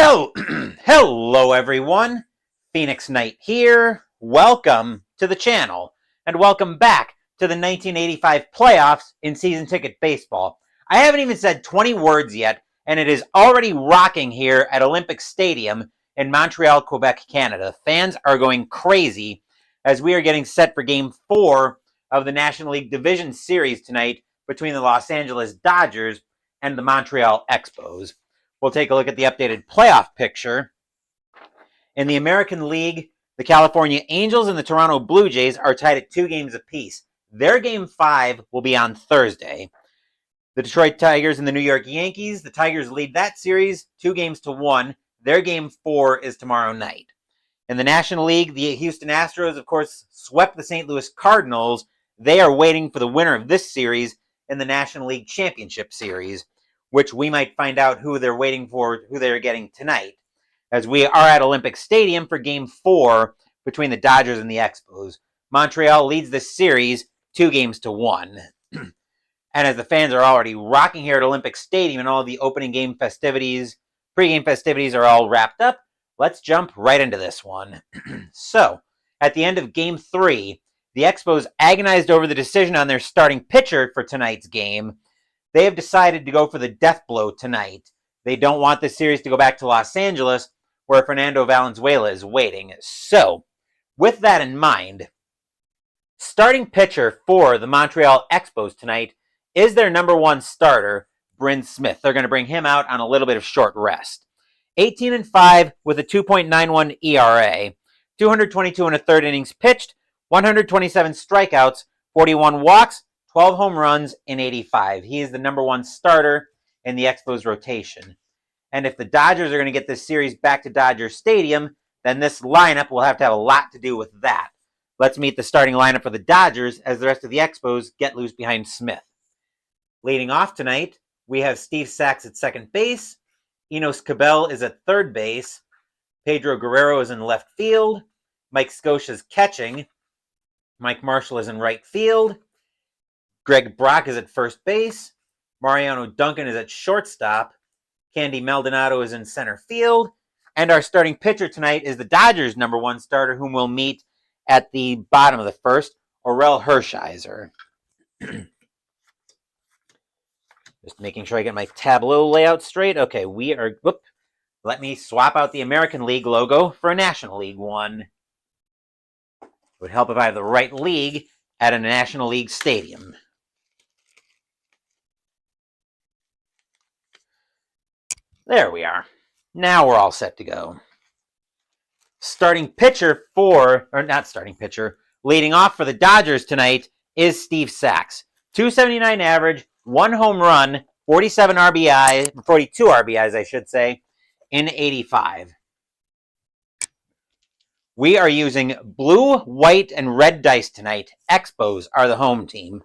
Hello everyone, Phoenix Knight here. Welcome to the channel, and welcome back to the 1985 playoffs in season ticket baseball. I haven't even said 20 words yet, and it is already rocking here at Olympic Stadium in Montreal, Quebec, Canada. Fans are going crazy as we are getting set for Game 4 of the National League Division Series tonight between the Los Angeles Dodgers and the Montreal Expos. We'll take a look at the updated playoff picture. In the American League, the California Angels and the Toronto Blue Jays are tied at 2 games apiece. Their Game 5 will be on Thursday. The Detroit Tigers and the New York Yankees, the Tigers lead that series 2-1. Their Game 4 is tomorrow night. In the National League, the Houston Astros, of course, swept the St. Louis Cardinals. They are waiting for the winner of this series in the National League Championship Series, which we might find out who they're waiting for, who they're getting tonight, as we are at Olympic Stadium for Game 4 between the Dodgers and the Expos. Montreal leads this series 2-1. And as the fans are already rocking here at Olympic Stadium and all the opening game festivities, pregame festivities are all wrapped up, let's jump right into this one. So, at the end of Game 3, the Expos agonized over the decision on their starting pitcher for tonight's game. They have decided to go for the death blow tonight. They don't want this series to go back to Los Angeles, where Fernando Valenzuela is waiting. So, with that in mind, starting pitcher for the Montreal Expos tonight is their number 1 starter, Bryn Smith. They're going to bring him out on a little bit of short rest. 18-5 with a 2.91 ERA, 222 and a third innings pitched, 127 strikeouts, 41 walks, 12 home runs in 85. He is the number 1 starter in the Expos rotation. And if the Dodgers are going to get this series back to Dodger Stadium, then this lineup will have to have a lot to do with that. Let's meet the starting lineup for the Dodgers as the rest of the Expos get loose behind Smith. Leading off tonight, we have Steve Sax at second base. Enos Cabell is at third base. Pedro Guerrero is in left field. Mike Scioscia is catching. Mike Marshall is in right field. Greg Brock is at first base. Mariano Duncan is at shortstop. Candy Maldonado is in center field. And our starting pitcher tonight is the Dodgers' number 1 starter, whom we'll meet at the bottom of the first, Orel Hershiser. Just making sure I get my Tableau layout straight. Okay, let me swap out the American League logo for a National League one. It would help if I have the right league at a National League stadium. There we are. Now we're all set to go. Leading off for the Dodgers tonight is Steve Sax. 279 average, 1 home run, 42 RBIs, I should say, in 85. We are using blue, white, and red dice tonight. Expos are the home team.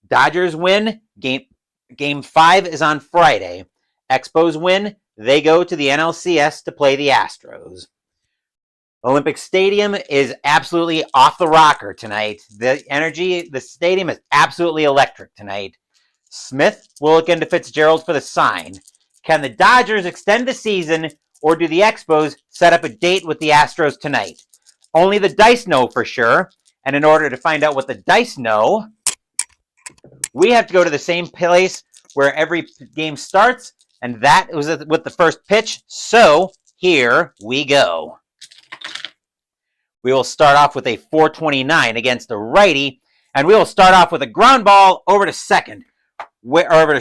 Dodgers win. Game 5 is on Friday. Expos win. They go to the NLCS to play the Astros. Olympic Stadium is absolutely off the rocker tonight. The stadium is absolutely electric tonight. Smith will look into Fitzgerald for the sign. Can the Dodgers extend the season, or do the Expos set up a date with the Astros tonight? Only the dice know for sure, and in order to find out what the dice know, we have to go to the same place where every game starts, and that was with the first pitch, so here we go. We will start off with a 429 against a righty, and we will start off with a ground ball over to second. Over to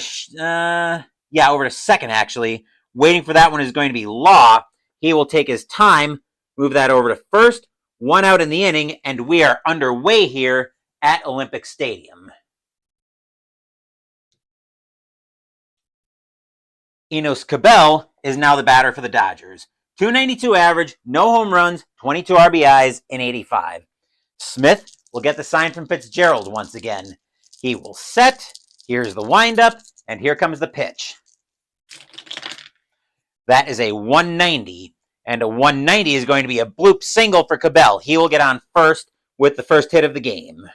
second, actually. Waiting for that one is going to be Law. He will take his time, move that over to first. 1 out in the inning, and we are underway here at Olympic Stadium. Enos Cabell is now the batter for the Dodgers. 292 average, no home runs, 22 RBIs in 85. Smith will get the sign from Fitzgerald once again. He will set. Here's the windup, and here comes the pitch. That is a 190, and a 190 is going to be a bloop single for Cabell. He will get on first with the first hit of the game.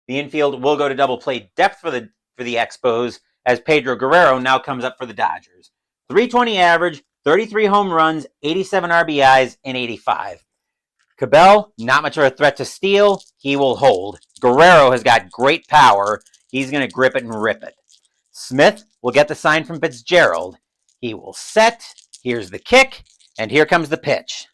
The infield will go to double play depth for the for the Expos as Pedro Guerrero now comes up for the Dodgers. 320 average, 33 home runs, 87 RBIs, and 85. Cabell, not much of a threat to steal. He will hold. Guerrero has got great power. He's going to grip it and rip it. Smith will get the sign from Fitzgerald. He will set. Here's the kick, and here comes the pitch.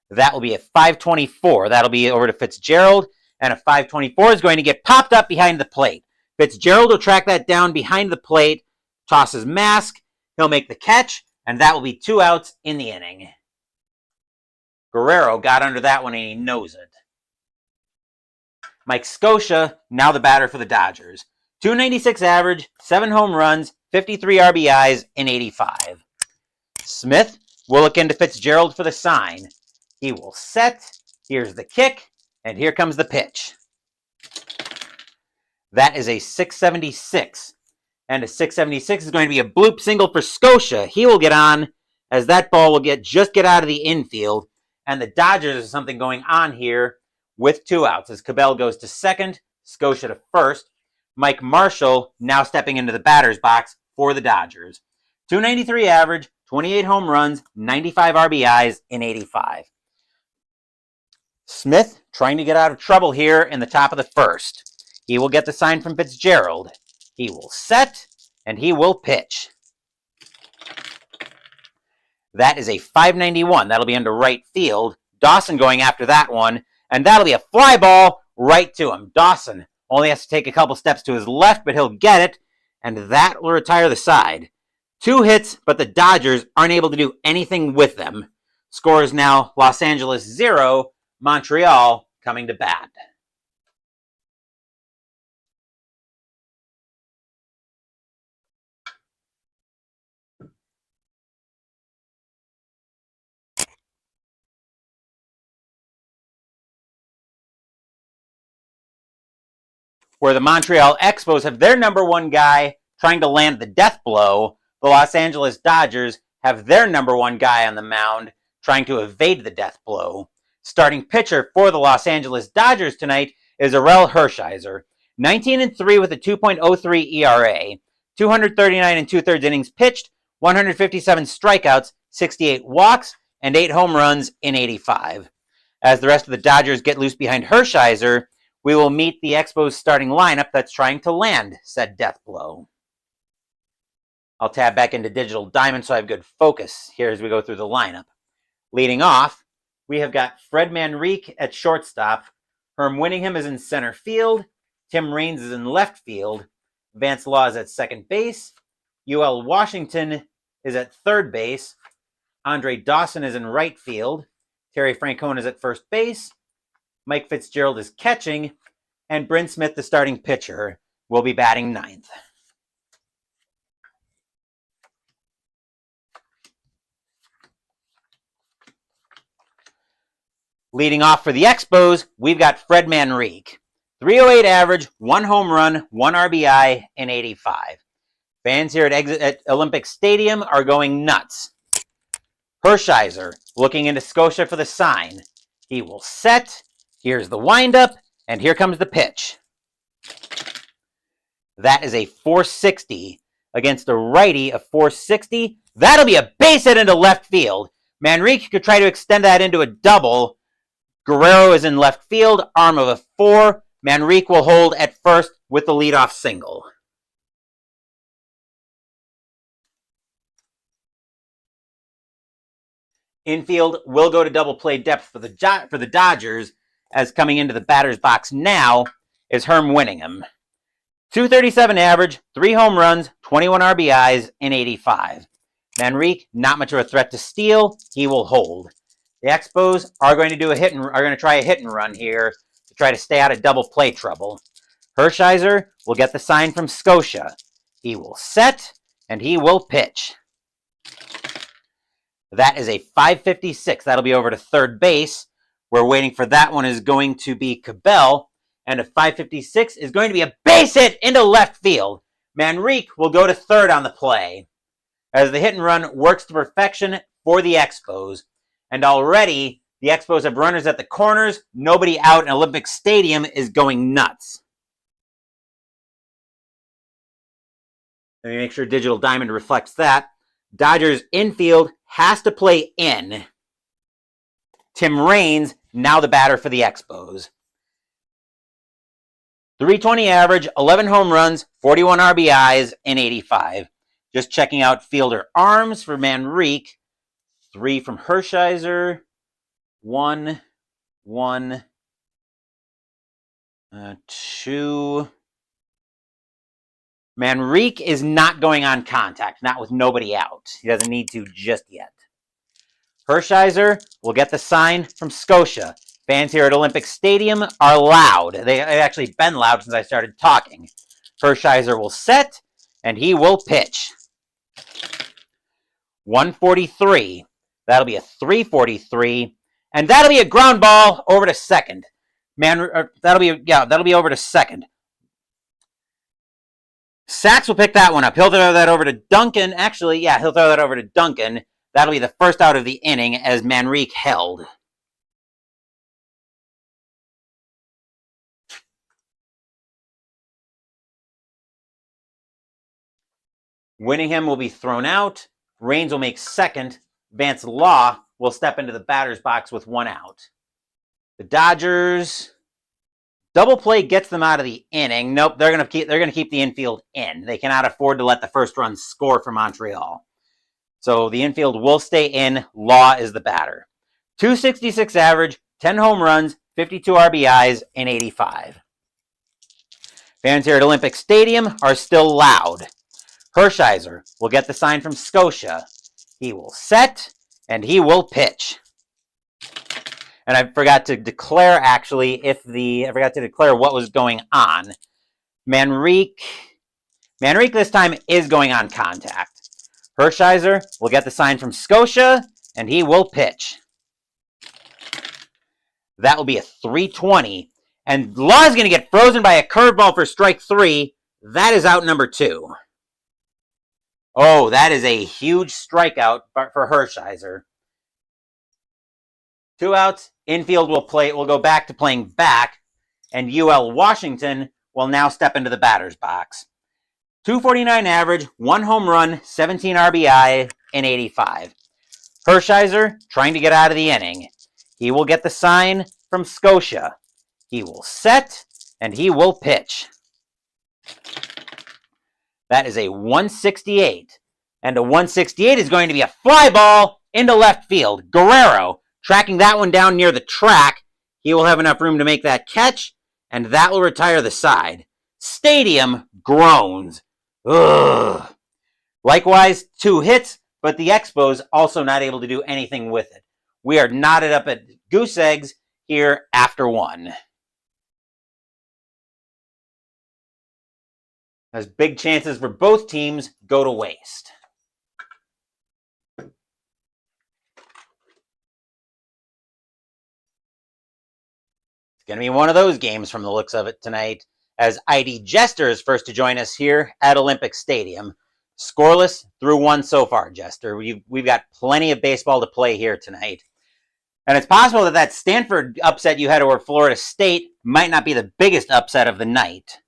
That will be a 524. That'll be over to Fitzgerald, and a 524 is going to get popped up behind the plate. Fitzgerald will track that down behind the plate, tosses mask. He'll make the catch, and that will be 2 outs in the inning. Guerrero got under that one, and he knows it. Mike Scioscia, now the batter for the Dodgers. 296 average, 7 home runs, 53 RBIs, and 85. Smith will look into Fitzgerald for the sign. He will set. Here's the kick, and here comes the pitch. That is a 676. And a 676 is going to be a bloop single for Scioscia. He will get on as that ball will just get out of the infield. And the Dodgers have something going on here with 2 outs as Cabell goes to second, Scioscia to first. Mike Marshall now stepping into the batter's box for the Dodgers. 293 average, 28 home runs, 95 RBIs, and 85. Smith trying to get out of trouble here in the top of the first. He will get the sign from Fitzgerald. He will set, and he will pitch. That is a 591. That'll be into right field. Dawson going after that one, and that'll be a fly ball right to him. Dawson only has to take a couple steps to his left, but he'll get it, and that will retire the side. 2 hits, but the Dodgers aren't able to do anything with them. Score is now Los Angeles 0, Montreal coming to bat. Where the Montreal Expos have their number 1 guy trying to land the death blow, the Los Angeles Dodgers have their number 1 guy on the mound trying to evade the death blow. Starting pitcher for the Los Angeles Dodgers tonight is Orel Hershiser. 19-3 with a 2.03 ERA. 239 2/3 innings pitched, 157 strikeouts, 68 walks, and 8 home runs in 85. As the rest of the Dodgers get loose behind Hershiser, we will meet the Expos starting lineup that's trying to land said death blow. I'll tab back into Digital Diamond so I have good focus here as we go through the lineup. Leading off, we have got Fred Manrique at shortstop. Herm Winningham is in center field. Tim Raines is in left field. Vance Law is at second base. UL Washington is at third base. Andre Dawson is in right field. Terry Francona is at first base. Mike Fitzgerald is catching, and Bryn Smith, the starting pitcher, will be batting 9th. Leading off for the Expos, we've got Fred Manrique. 308 average, 1 home run, 1 RBI, and 85. Fans here at Olympic Stadium are going nuts. Hershiser looking into Scioscia for the sign. He will set. Here's the windup, and here comes the pitch. That is a 460 against a righty of 460. That'll be a base hit into left field. Manrique could try to extend that into a double. Guerrero is in left field, arm of a 4. Manrique will hold at first with the leadoff single. Infield will go to double play depth for the Dodgers, as coming into the batter's box now is Herm Winningham. 237 average, 3 home runs, 21 RBIs, and 85. Manrique, not much of a threat to steal. He will hold. The Expos are going to try a hit and run here to try to stay out of double play trouble. Hershiser will get the sign from Scioscia. He will set, and he will pitch. That is a 556. That'll be over to third base. We're waiting for that one is going to be Cabell, and a 556 is going to be a base hit into left field. Manrique will go to third on the play as the hit and run works to perfection for the Expos. And already, the Expos have runners at the corners. Nobody out in Olympic Stadium is going nuts. Let me make sure Digital Diamond reflects that. Dodgers infield has to play in. Tim Raines, now the batter for the Expos. 320 average, 11 home runs, 41 RBIs, and 85. Just checking out fielder arms for Manrique. 3 from Hershiser. 1, 2. Manrique is not going on contact, not with nobody out. He doesn't need to just yet. Hershiser will get the sign from Scotia. Fans here at Olympic Stadium are loud. They've actually been loud since I started talking. Hershiser will set, and he will pitch. 143. That'll be a 343, and that'll be a ground ball over to second. That'll be over to second. Sachs will pick that one up. He'll throw that over to Duncan. Actually, yeah, he'll throw that over to Duncan. That'll be the first out of the inning as Manrique held. Winningham will be thrown out. Raines will make second. Vance Law will step into the batter's box with 1 out. The Dodgers double play gets them out of the inning. Nope, they're gonna keep the infield in. They cannot afford to let the first run score for Montreal. So the infield will stay in. Law is the batter. 266 average, 10 home runs, 52 RBIs, and 85. Fans here at Olympic Stadium are still loud. Hershiser will get the sign from Scotia. He will set, and he will pitch. And I forgot to declare, actually, what was going on. Manrique this time is going on contact. Hershiser will get the sign from Scotia, and he will pitch. That will be a 320. And Law is going to get frozen by a curveball for strike 3. That is out number 2. Oh, that is a huge strikeout for Hershiser. 2 outs. Infield will go back to playing back, and UL Washington will now step into the batter's box. 249 average, 1 home run, 17 RBI, and 85. Hershiser trying to get out of the inning. He will get the sign from Scotia. He will set, and he will pitch. That is a 168. And a 168 is going to be a fly ball into left field. Guerrero tracking that one down near the track. He will have enough room to make that catch, and that will retire the side. Stadium groans. Ugh. Likewise, 2 hits, but the Expos also not able to do anything with it. We are knotted up at goose eggs here after 1. As big chances for both teams go to waste. It's going to be one of those games from the looks of it tonight, as ID Jester is first to join us here at Olympic Stadium. Scoreless through 1 so far, Jester. We've got plenty of baseball to play here tonight. And it's possible that Stanford upset you had over Florida State might not be the biggest upset of the night.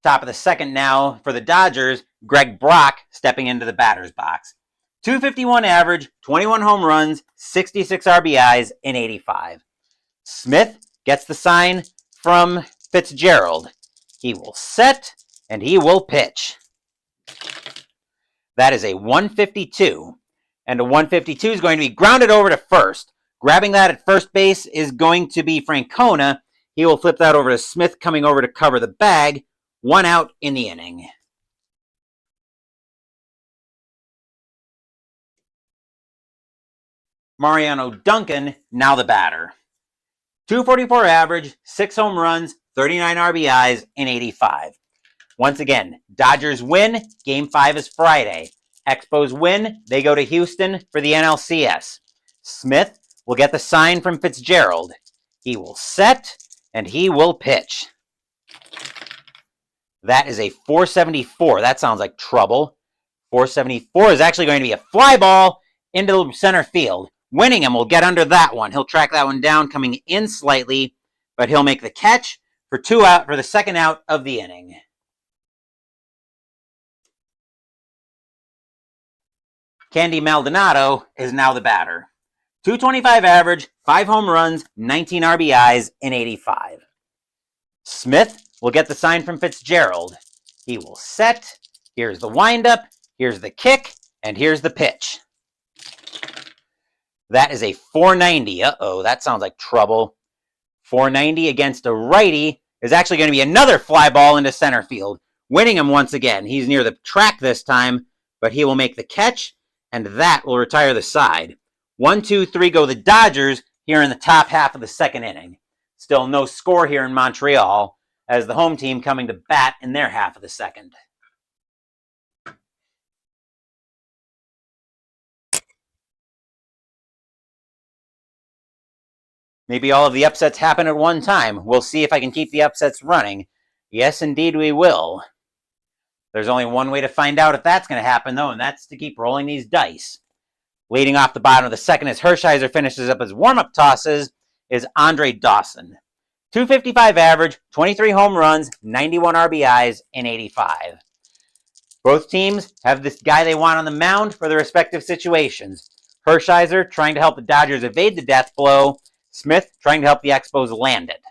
Top of the second now for the Dodgers, Greg Brock stepping into the batter's box. 251 average, 21 home runs, 66 RBIs, and 85. Smith gets the sign from Fitzgerald. He will set, and he will pitch. That is a 152. And a 152 is going to be grounded over to first. Grabbing that at first base is going to be Francona. He will flip that over to Smith, coming over to cover the bag. 1 out in the inning. Mariano Duncan, now the batter. 244 average, 6 home runs, 39 RBIs, and 85. Once again, Dodgers win. Game 5 is Friday. Expos win. They go to Houston for the NLCS. Smith will get the sign from Fitzgerald. He will set, and he will pitch. That is a 474. That sounds like trouble. 474 is actually going to be a fly ball into center field. Winningham will get under that one. He'll track that one down, coming in slightly, but he'll make the catch for 2 out for the second out of the inning. Candy Maldonado is now the batter. 225 average, 5 home runs, 19 RBIs in 85. Smith will get the sign from Fitzgerald. He will set. Here's the windup. Here's the kick. And here's the pitch. That is a 490. Uh-oh, that sounds like trouble. 490 against a righty is actually going to be another fly ball into center field, winning him once again. He's near the track this time, but he will make the catch, and that will retire the side. 1, 2, 3 go the Dodgers here in the top half of the second inning. Still no score here in Montreal, as the home team coming to bat in their half of the second. Maybe all of the upsets happen at one time. We'll see if I can keep the upsets running. Yes, indeed we will. There's only one way to find out if that's going to happen, though, and that's to keep rolling these dice. Leading off the bottom of the second as Hershiser finishes up his warm-up tosses is Andre Dawson. 255 average, 23 home runs, 91 RBIs in 85. Both teams have this guy they want on the mound for their respective situations. Hershiser trying to help the Dodgers evade the death blow. Smith trying to help the Expos land it.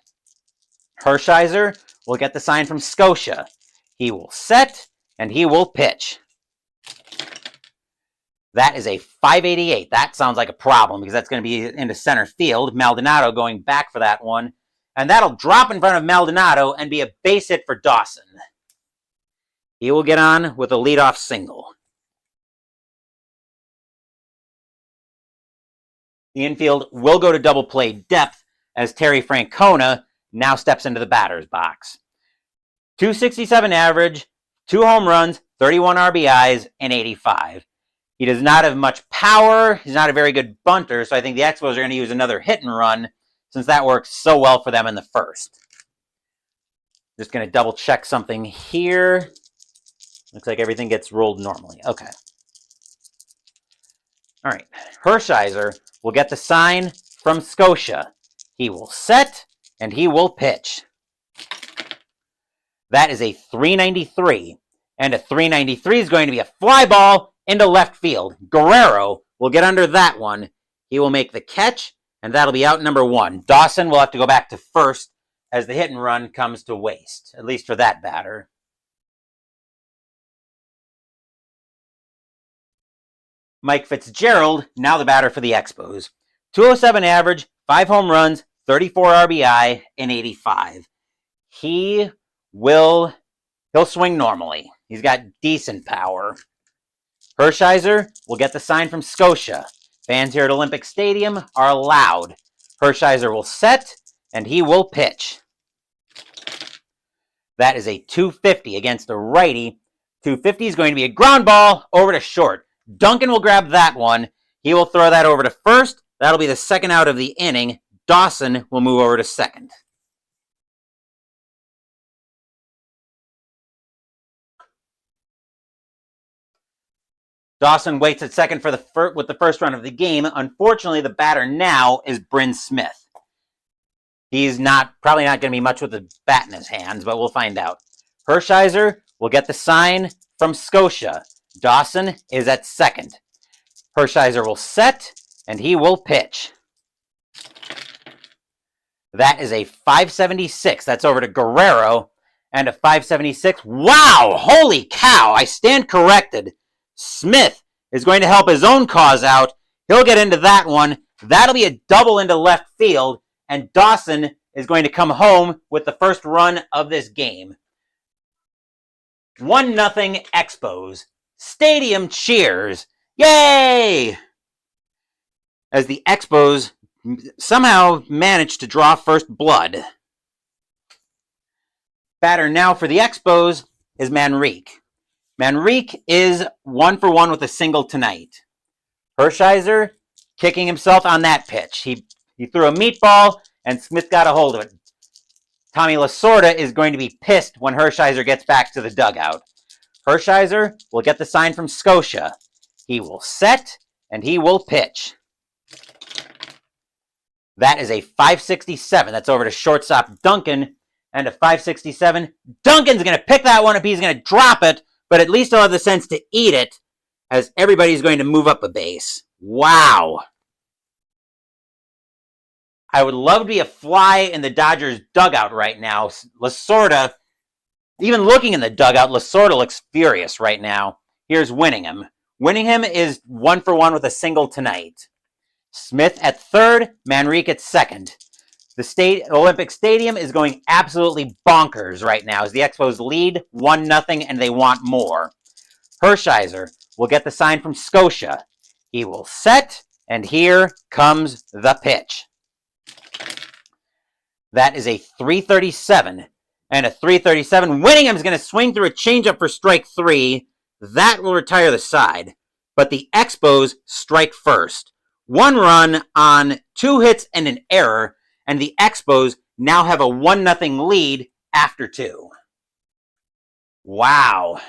Hershiser will get the sign from Scotia. He will set, and he will pitch. That is a 588. That sounds like a problem because that's going to be into center field. Maldonado going back for that one. And that'll drop in front of Maldonado and be a base hit for Dawson. He will get on with a leadoff single. The infield will go to double play depth as Terry Francona now steps into the batter's box. 267 average, 2 home runs, 31 RBIs, and 85. He does not have much power. He's not a very good bunter, so I think the Expos are going to use another hit and run since that worked so well for them in the first. Just going to double check something here. Looks like everything gets rolled normally. Okay. All right. Hershiser will get the sign from Scotia. He will set, and he will pitch. That is a 393. And a 393 is going to be a fly ball into left field. Guerrero will get under that one. He will make the catch, and that'll be out number 1. Dawson will have to go back to first as the hit and run comes to waste, at least for that batter. Mike Fitzgerald, now the batter for the Expos. 207 average, 5 home runs, 34 RBI, and 85. He'll swing normally. He's got decent power. Hershiser will get the sign from Scotia. Fans here at Olympic Stadium are loud. Hershiser will set, and he will pitch. That is a 250 against a righty. 250 is going to be a ground ball over to short. Duncan will grab that one. He will throw that over to first. That'll be the second out of the inning. Dawson will move over to second. Dawson waits at second for with the first run of the game. Unfortunately, the batter now is Bryn Smith. He's probably not going to be much with the bat in his hands, but we'll find out. Hershiser will get the sign from Scotia. Dawson is at second. Hershiser will set, and he will pitch. That is a 576. That's over to Guerrero, and a 576. Wow! Holy cow! I stand corrected. Smith is going to help his own cause out. He'll get into that one. That'll be a double into left field, and Dawson is going to come home with the first run of this game. 1-0 Expos. Stadium cheers. Yay! As the Expos somehow managed to draw first blood. Batter now for the Expos is Manrique. Manrique is 1-for-1 with a single tonight. Hershiser kicking himself on that pitch. He threw a meatball, and Smith got a hold of it. Tommy Lasorda is going to be pissed when Hershiser gets back to the dugout. Hershiser will get the sign from Scotia. He will set, and he will pitch. That is a 567. That's over to shortstop Duncan, and a 567. Duncan's going to pick that one up. He's going to drop it, but at least he'll have the sense to eat it. as everybody's going to move up a base. Wow. I would love to be a fly in the Dodgers dugout right now. Lasorda, even looking in the dugout, Lasorda looks furious right now. Here's Winningham. Winningham is 1-for-1 with a single tonight. Smith at third, Manrique at second. The Olympic Stadium is going absolutely bonkers right now as the Expos lead 1-0 and they want more. Hershiser will get the sign from Scotia. He will set, and here comes the pitch. That is a 337 and a 337. Winningham's going to swing through a changeup for strike 3. That will retire the side. But the Expos strike first. 1 run on 2 hits and an error, and the Expos now have a 1-0 lead after 2. Wow.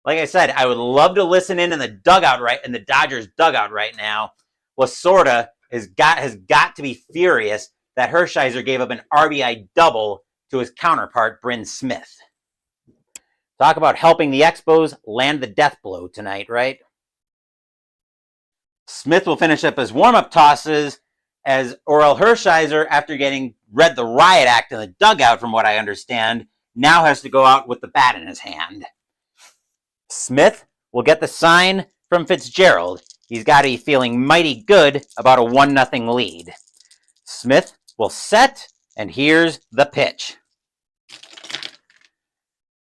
Like I said, I would love to listen in the dugout in the Dodgers dugout right now. Lasorda has got to be furious that Hershiser gave up an RBI double to his counterpart, Bryn Smith. Talk about helping the Expos land the death blow tonight, right? Smith will finish up his warm-up tosses as Orel Hershiser, after getting read the riot act in the dugout, from what I understand, now has to go out with the bat in his hand. Smith will get the sign from Fitzgerald. He's got to be feeling mighty good about a 1-0 lead. Smith will set, and here's the pitch.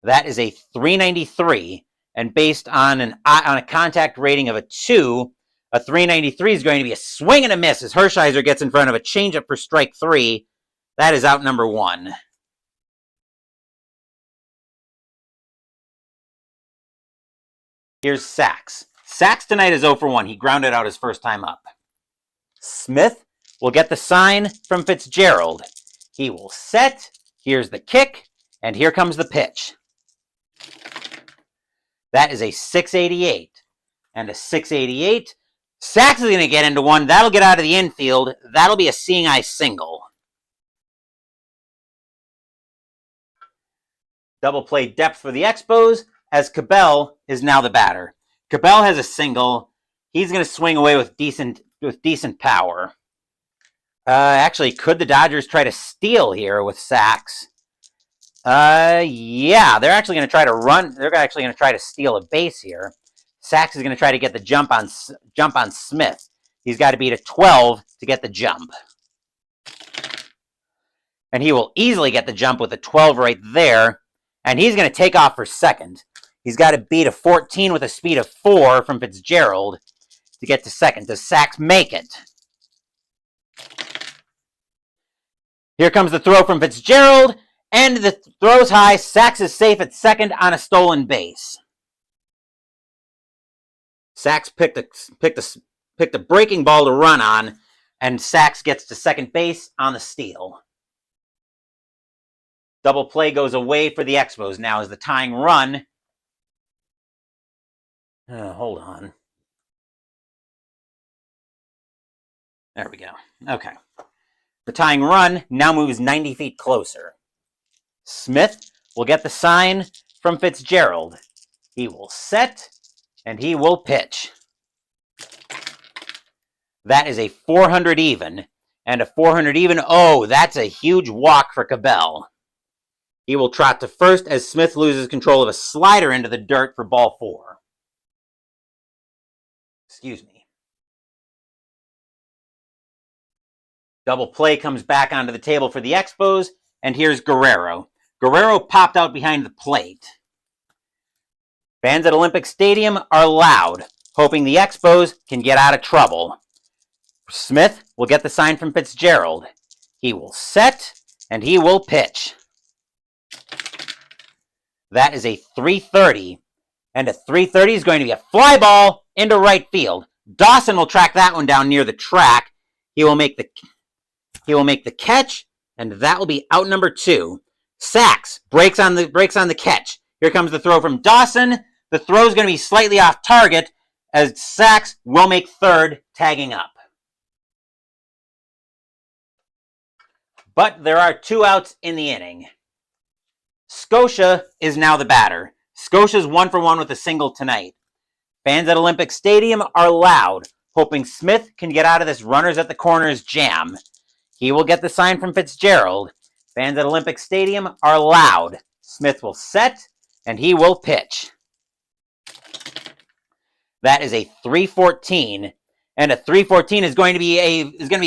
That is a 393, and based on a contact rating of a 2, a 393 is going to be a swing and a miss as Hershiser gets in front of a changeup for strike 3. That is out number 1. Here's Sachs. Sachs tonight is 0-for-1. He grounded out his first time up. Smith will get the sign from Fitzgerald. He will set. Here's the kick, and here comes the pitch. That is a 688 and a 688. Sachs is going to get into one. That'll get out of the infield. That'll be a seeing eye single. Double play depth for the Expos as Cabell is now the batter. Cabell has a single. He's going to swing away with decent power. Actually, could the Dodgers try to steal here with Sachs? Yeah, they're actually going to try to run. They're actually going to try to steal a base here. Sachs is going to try to get the jump on Smith. He's got to beat a 12 to get the jump. And he will easily get the jump with a 12 right there. And he's going to take off for second. He's got to beat a 14 with a speed of 4 from Fitzgerald to get to second. Does Sachs make it? Here comes the throw from Fitzgerald. And the throw's high. Sachs is safe at second on a stolen base. Sachs picked a breaking ball to run on, and Sachs gets to second base on the steal. Double play goes away for the Expos now as the tying run. Hold on. There we go. Okay. The tying run now moves 90 feet closer. Smith will get the sign from Fitzgerald. He will set, and he will pitch. That is a 400 even, and a 400 even. Oh, that's a huge walk for Cabell. He will trot to first as Smith loses control of a slider into the dirt for ball 4. Excuse me. Double play comes back onto the table for the Expos, and here's Guerrero. Guerrero popped out behind the plate. Fans at Olympic Stadium are loud, hoping the Expos can get out of trouble. Smith will get the sign from Fitzgerald. He will set, and he will pitch. That is a 330, and a 330 is going to be a fly ball into right field. Dawson will track that one down near the track. He will make the catch, and that will be out number 2. Sachs breaks on the catch. Here comes the throw from Dawson. The throw is going to be slightly off target as Sachs will make third, tagging up. But there are 2 outs in the inning. Scotia is now the batter. Scotia's 1-for-1 with a single tonight. Fans at Olympic Stadium are loud, hoping Smith can get out of this runners at the corners jam. He will get the sign from Fitzgerald. Fans at Olympic Stadium are loud. Smith will set, and he will pitch. That is a 3-14, and a 3-14 is going to be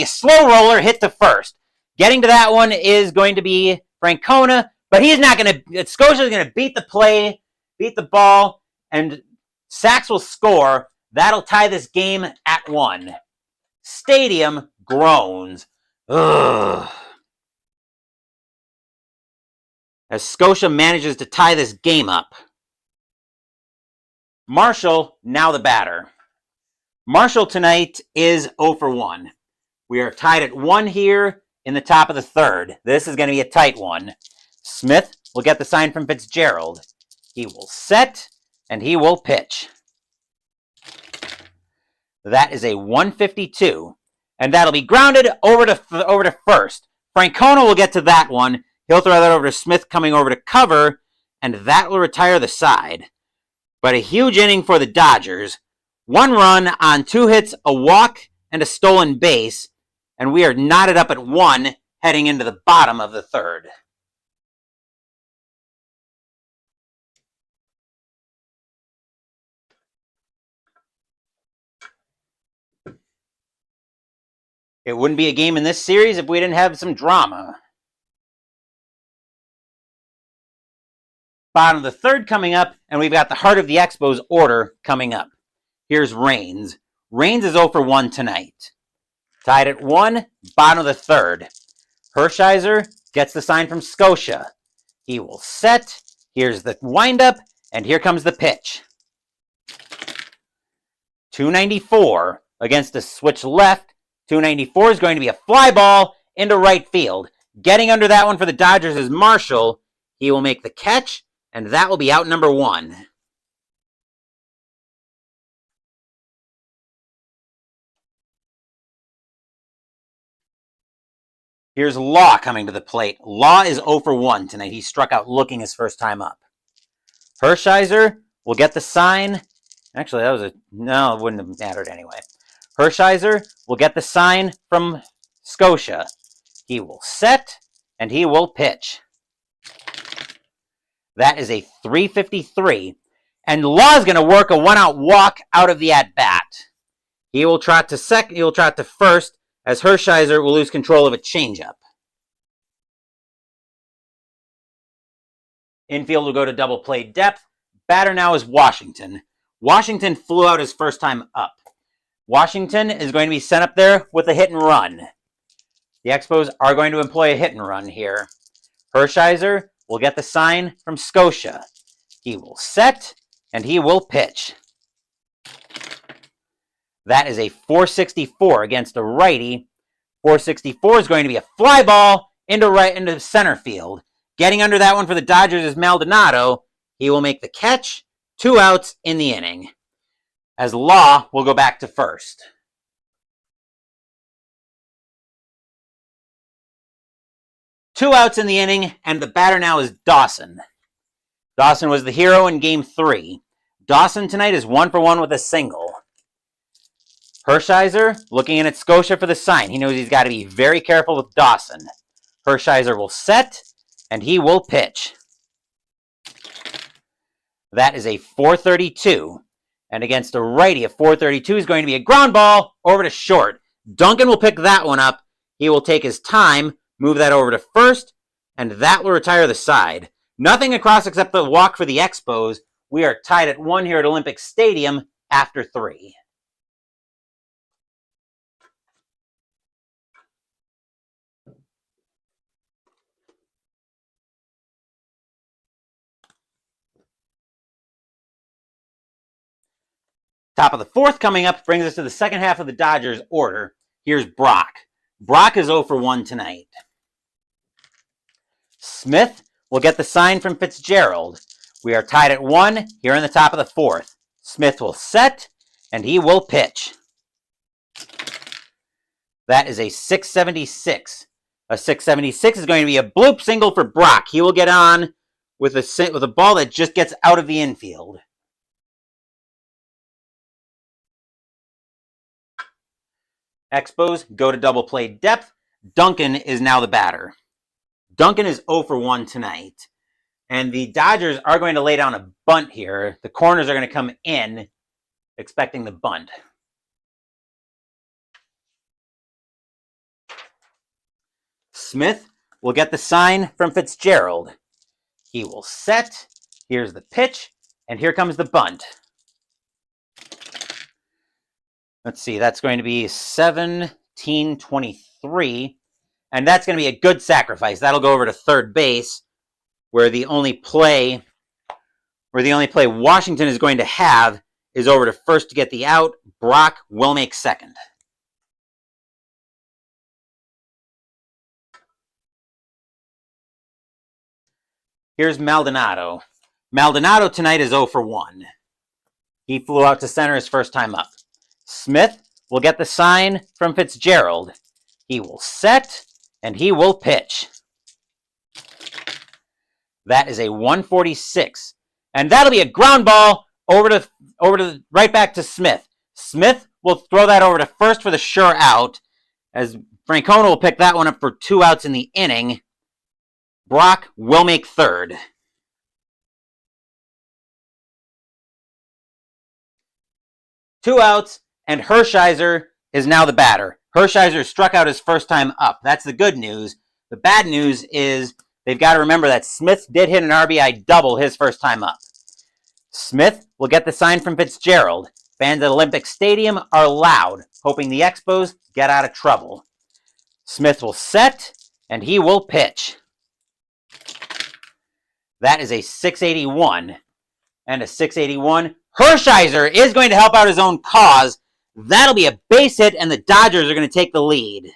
a slow roller hit to first. Getting to that one is going to be Francona, but he's not going to. Scotia is going to beat the play, beat the ball, and Sachs will score. That'll tie this game at 1. Stadium groans. Ugh. As Scotia manages to tie this game up. Marshall, now the batter. Marshall tonight is 0 for 1. We are tied at 1 here in the top of the third. This is going to be a tight one. Smith will get the sign from Fitzgerald. He will set, and he will pitch. That is a 152, and that'll be grounded over to first. Francona will get to that one. He'll throw that over to Smith coming over to cover, and that will retire the side. But a huge inning for the Dodgers. 1 run on 2 hits, a walk, and a stolen base, and we are knotted up at 1 heading into the bottom of the third. It wouldn't be a game in this series if we didn't have some drama. Bottom of the third coming up, and we've got the heart of the Expos order coming up. Here's Raines. Raines is 0 for 1 tonight. Tied at 1, bottom of the third. Hershiser gets the sign from Scotia. He will set. Here's the windup, and here comes the pitch. 294 against a switch left. 294 is going to be a fly ball into right field. Getting under that one for the Dodgers is Marshall. He will make the catch, and that will be out number 1. Here's Law coming to the plate. Law is 0 for 1 tonight. He struck out looking his first time up. Hershiser will get the sign. Actually, no, it wouldn't have mattered anyway. Hershiser will get the sign from Scotia. He will set, and he will pitch. That is a 353. And Law is going to work a 1-out walk out of the at-bat. He will trot to second. He will trot to first, as Hershiser will lose control of a changeup. Infield will go to double play depth. Batter now is Washington. Washington flew out his first time up. Washington is going to be sent up there with a hit and run. The Expos are going to employ a hit and run here. Hershiser will get the sign from Scotia. He will set, and he will pitch. That is a 464 against a righty. 464 is going to be a fly ball into center field. Getting under that one for the Dodgers is Maldonado. He will make the catch. 2 outs in the inning. As Law will go back to first. Two outs in the inning, and the batter now is Dawson. Dawson was the hero in Game 3. Dawson tonight is 1 for 1 with a single. Hershiser looking in at Scotia for the sign. He knows he's got to be very careful with Dawson. Hershiser will set, and he will pitch. That is a 432. And against a righty, a 432 is going to be a ground ball over to short. Duncan will pick that one up. He will take his time, move that over to first, and that will retire the side. Nothing across except the walk for the Expos. We are tied at 1 here at Olympic Stadium after 3. Top of the 4th coming up brings us to the second half of the Dodgers order. Here's Brock. Brock is 0 for 1 tonight. Smith will get the sign from Fitzgerald. We are tied at 1 here in the top of the 4th. Smith will set, and he will pitch. That is a 676. A 676 is going to be a bloop single for Brock. He will get on with a ball that just gets out of the infield. Expos go to double play depth. Duncan is now the batter. Duncan is 0 for 1 tonight. And the Dodgers are going to lay down a bunt here. The corners are going to come in, expecting the bunt. Smith will get the sign from Fitzgerald. He will set. Here's the pitch. And here comes the bunt. Let's see, that's going to be 17-23. And that's going to be a good sacrifice. That'll go over to third base, where the only play Washington is going to have is over to first to get the out. Brock will make second. Here's Maldonado. Maldonado tonight is 0 for 1. He flew out to center his first time up. Smith will get the sign from Fitzgerald. He will set, and he will pitch. That is a 146. And that'll be a ground ball over to right back to Smith. Smith will throw that over to first for the sure out, as Francona will pick that one up for 2 outs in the inning. Brock will make third. Two outs, and Hershiser is now the batter. Hershiser struck out his first time up. That's the good news. The bad news is they've got to remember that Smith did hit an RBI double his first time up. Smith will get the sign from Fitzgerald. Fans at Olympic Stadium are loud, hoping the Expos get out of trouble. Smith will set, and he will pitch. That is a 681. And a 681. Hershiser is going to help out his own cause. That'll be a base hit, and the Dodgers are going to take the lead.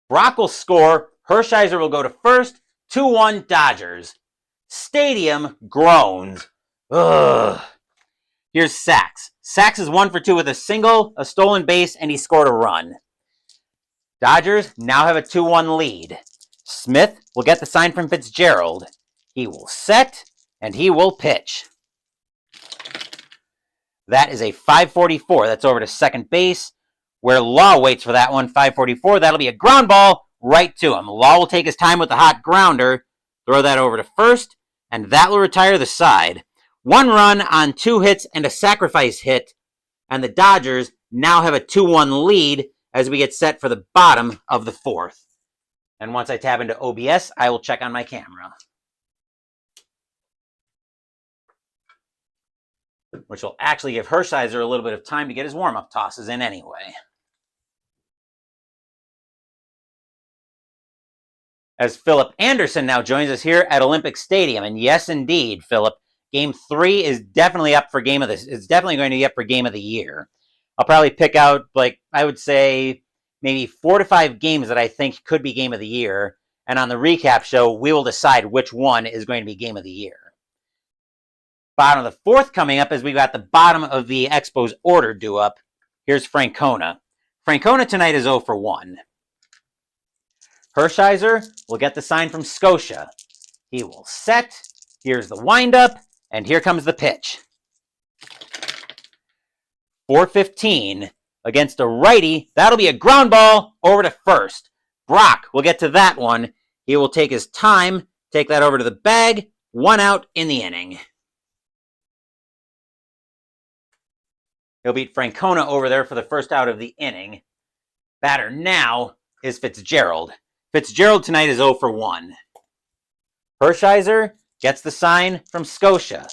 Brock will score. Hershiser will go to first. 2-1 Dodgers. Stadium groans. Ugh. Here's Sachs. Sachs is 1 for 2 with a single, a stolen base, and he scored a run. Dodgers now have a 2-1 lead. Smith will get the sign from Fitzgerald. He will set, and he will pitch. That is a 544. That's over to second base, where Law waits for that one. 544. That'll be a ground ball right to him. Law will take his time with the hot grounder, throw that over to first, and that will retire the side. 1 run on 2 hits and a sacrifice hit, and the Dodgers now have a 2-1 lead as we get set for the bottom of the 4th. And once I tab into OBS, I will check on my camera, which will actually give Hershiser a little bit of time to get his warm-up tosses in anyway. As Philip Anderson now joins us here at Olympic Stadium. And yes, indeed, Philip, Game 3 is definitely up for Game of the... It's definitely going to be up for Game of the Year. I'll probably pick out, I would say, maybe 4 to 5 games that I think could be Game of the Year. And on the recap show, we will decide which one is going to be Game of the Year. Bottom of the 4th coming up as we got the bottom of the Expos order due up. Here's Francona. Francona tonight is 0 for 1. Hershiser will get the sign from Scotia. He will set. Here's the windup. And here comes the pitch. 415 against a righty. That'll be a ground ball over to first. Brock will get to that one. He will take his time, take that over to the bag. 1 out in the inning. He'll beat Francona over there for the first out of the inning. Batter now is Fitzgerald. Fitzgerald tonight is 0 for 1. Hershiser gets the sign from Scotia.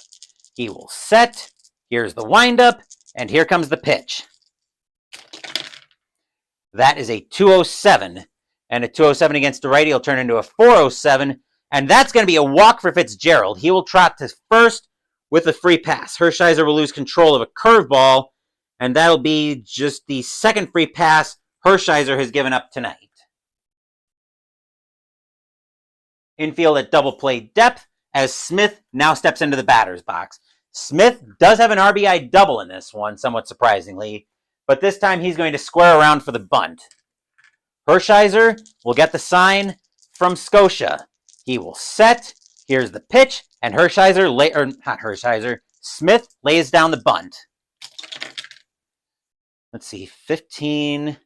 He will set. Here's the windup. And here comes the pitch. That is a 207. And a 207 against the righty will turn into a 407. And that's going to be a walk for Fitzgerald. He will trot to first with a free pass. Hershiser will lose control of a curveball. And that'll be just the second free pass Hershiser has given up tonight. Infield at double play depth as Smith now steps into the batter's box. Smith does have an RBI double in this one, somewhat surprisingly, but this time he's going to square around for the bunt. Hershiser will get the sign from Scotia. He will set. Here's the pitch, and Smith lays down the bunt. let's see, 15,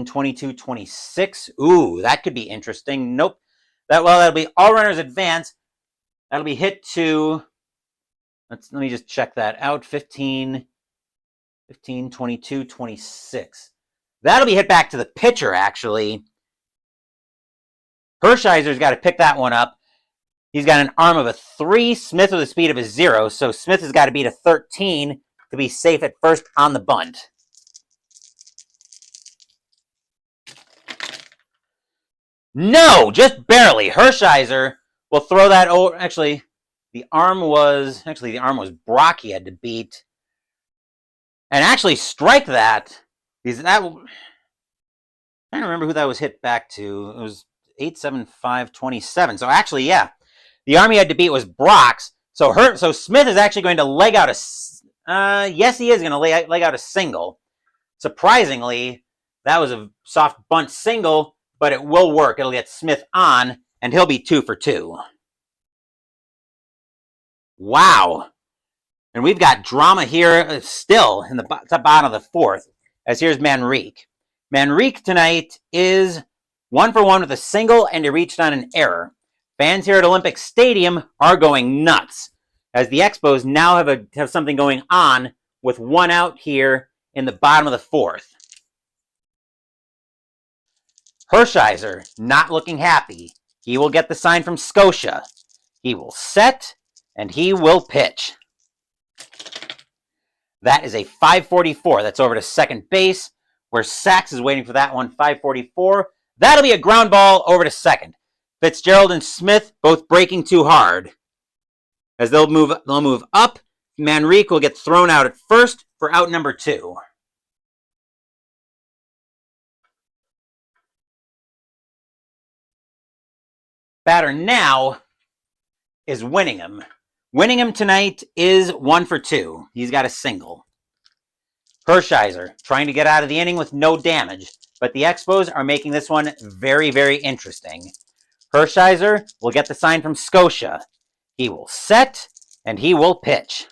22, 26. Ooh, that could be interesting. Nope. That'll be all runners advance. That'll be hit to, let me just check that out. 15, 22, 26. That'll be hit back to the pitcher, actually. Hershiser's got to pick that one up. He's got an arm of a 3, Smith with a speed of a 0, so Smith has got to beat a 13 to be safe at first on the bunt. No, just barely. Hershiser will throw that over. Actually, the arm was Brock he had to beat. And actually strike that. I'm trying to remember who that was hit back to. It was 87527. So actually, yeah. The arm he had to beat was Brock's. So Smith is actually going to leg out yes, he is going to leg out a single. Surprisingly, that was a soft bunt single, but it will work. It'll get Smith on, and he'll be 2 for 2. Wow. And we've got drama here still in the bottom of the 4th, as here's Manrique. Manrique tonight is 1 for 1 with a single, and he reached on an error. Fans here at Olympic Stadium are going nuts, as the Expos now have something going on with 1 out here in the bottom of the 4th. Hershiser not looking happy. He will get the sign from Scotia. He will set, and he will pitch. That is a 544. That's over to second base, where Sachs is waiting for that one. 544. That'll be a ground ball over to second. Fitzgerald and Smith both breaking too hard. As they'll move up, Manrique will get thrown out at first for out number 2. Batter now is Winningham. Winningham tonight is 1 for 2. He's got a single. Hershiser trying to get out of the inning with no damage, but the Expos are making this one very, very interesting. Hershiser will get the sign from Scotia. He will set, and he will pitch.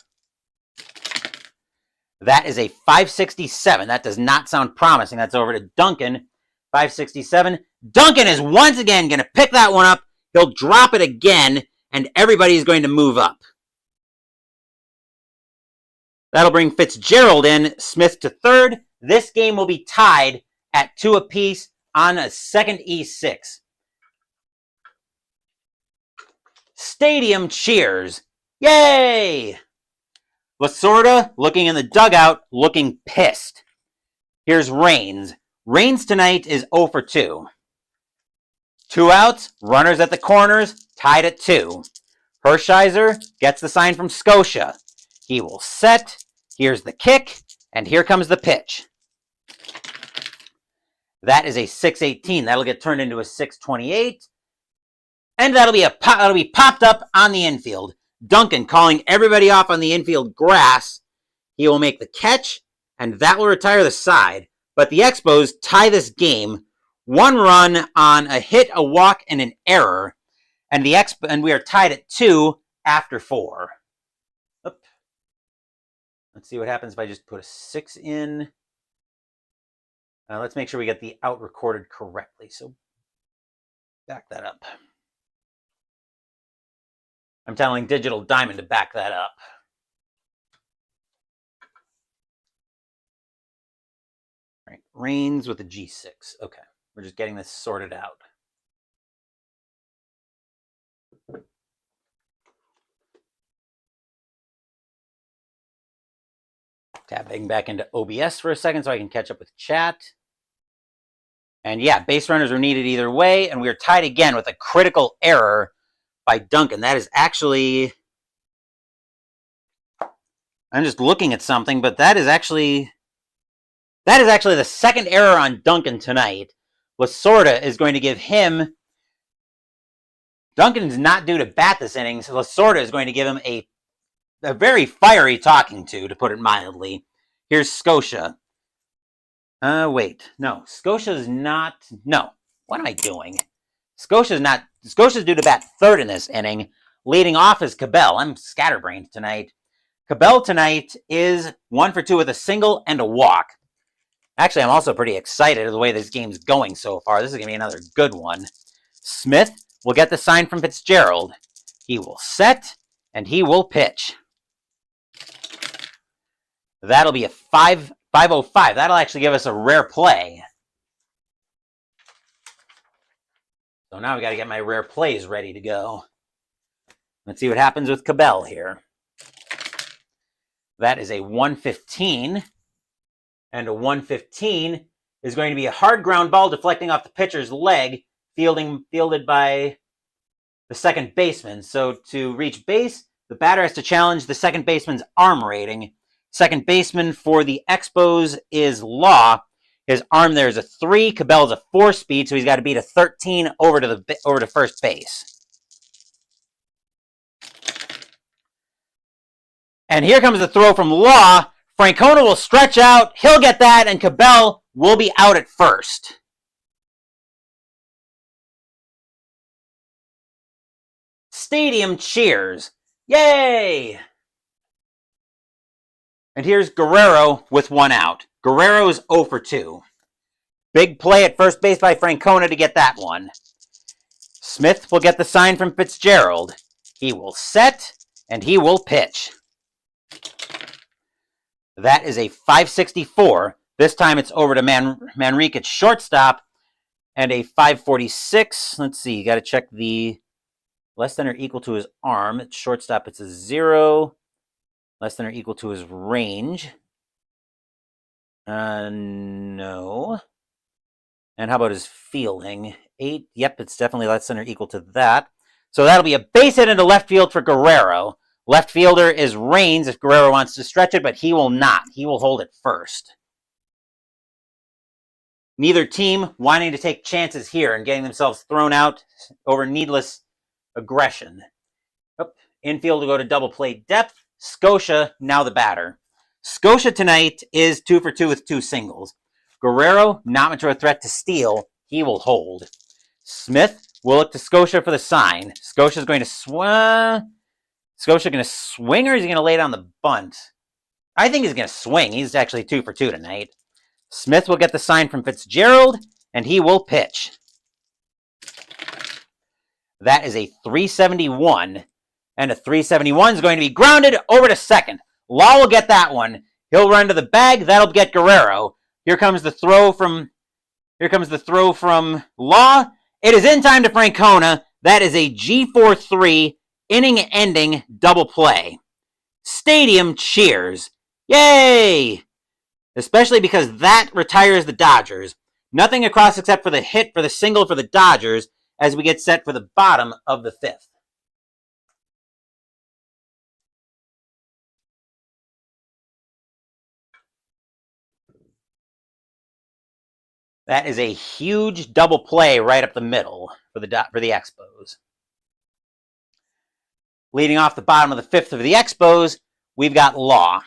That is a 567. That does not sound promising. That's over to Duncan. 567. Duncan is once again going to pick that one up. He'll drop it again, and everybody's going to move up. That'll bring Fitzgerald in, Smith to third. This game will be tied at 2 apiece on a second E6. Stadium cheers. Yay! Lasorda looking in the dugout, looking pissed. Here's Raines. Raines tonight is 0 for 2. 2 outs, runners at the corners, tied at 2. Hershiser gets the sign from Scotia. He will set. Here's the kick, and here comes the pitch. That is a 618. That'll get turned into a 628. And that'll be popped up on the infield. Duncan calling everybody off on the infield grass. He will make the catch, and that will retire the side. But the Expos tie this game. 1 run on a hit, a walk, and an error. And we are tied at 2 after 4. Oop. Let's see what happens if I just put a 6 in. Let's make sure we get the out recorded correctly. So back that up. I'm telling Digital Diamond to back that up. All right, Raines with a G6. Okay, we're just getting this sorted out. Tabbing back into OBS for a second so I can catch up with chat. And yeah, base runners are needed either way, and we are tied again with a critical error by Duncan. That is actually, I'm just looking at something, but that is actually the second error on Duncan tonight. Lasorda is going to give him, Duncan's not due to bat this inning, so Lasorda is going to give him a very fiery talking to put it mildly. Here's Scotia. Scotia's not, no, what am I doing? Scotia's due to bat third in this inning. Leading off is Cabell. I'm scatterbrained tonight. Cabell tonight is 1 for 2 with a single and a walk. Actually, I'm also pretty excited the way this game's going so far. This is going to be another good one. Smith will get the sign from Fitzgerald. He will set, and he will pitch. That'll be a 505. That'll actually give us a rare play. So now we got to get my rare plays ready to go. Let's see what happens with Cabell here. That is a 115. And a 115 is going to be a hard ground ball deflecting off the pitcher's leg, fielded by the second baseman. So to reach base, the batter has to challenge the second baseman's arm rating. Second baseman for the Expos is Law. His arm there is a 3. Cabell's a 4 speed, so he's got to beat a 13 over to first base. And here comes the throw from Law. Francona will stretch out. He'll get that, and Cabell will be out at first. Stadium cheers. Yay! And here's Guerrero with 1 out. Guerrero is 0 for 2. Big play at first base by Francona to get that one. Smith will get the sign from Fitzgerald. He will set, and he will pitch. That is a 564. This time it's over to Manrique at shortstop. And a 546. Let's see, you got to check the less than or equal to his arm. At shortstop, it's a 0. Less than or equal to his range. No. And how about his fielding? 8. Yep, it's definitely less than or equal to that. So that'll be a base hit into left field for Guerrero. Left fielder is Reigns if Guerrero wants to stretch it, but he will not. He will hold it first. Neither team wanting to take chances here and getting themselves thrown out over needless aggression. Infield will go to double play depth. Scotia, now the batter. Scotia tonight is 2 for 2 with 2 singles. Guerrero, not much of a threat to steal. He will hold. Smith will look to Scotia for the sign. Scotia's going to swing. Scotia going to swing, or is he going to lay down the bunt? I think he's going to swing. He's actually 2 for 2 tonight. Smith will get the sign from Fitzgerald, and he will pitch. That is a 371. And a 371 is going to be grounded over to second. Law will get that one. He'll run to the bag. That'll get Guerrero. Here comes the throw from Law. It is in time to Francona. That is a G4-3 inning-ending double play. Stadium cheers. Yay! Especially because that retires the Dodgers. Nothing across except for the hit for the single for the Dodgers as we get set for the bottom of the 5th. That is a huge double play right up the middle for the Expos. Leading off the bottom of the 5th of the Expos, we've got Law.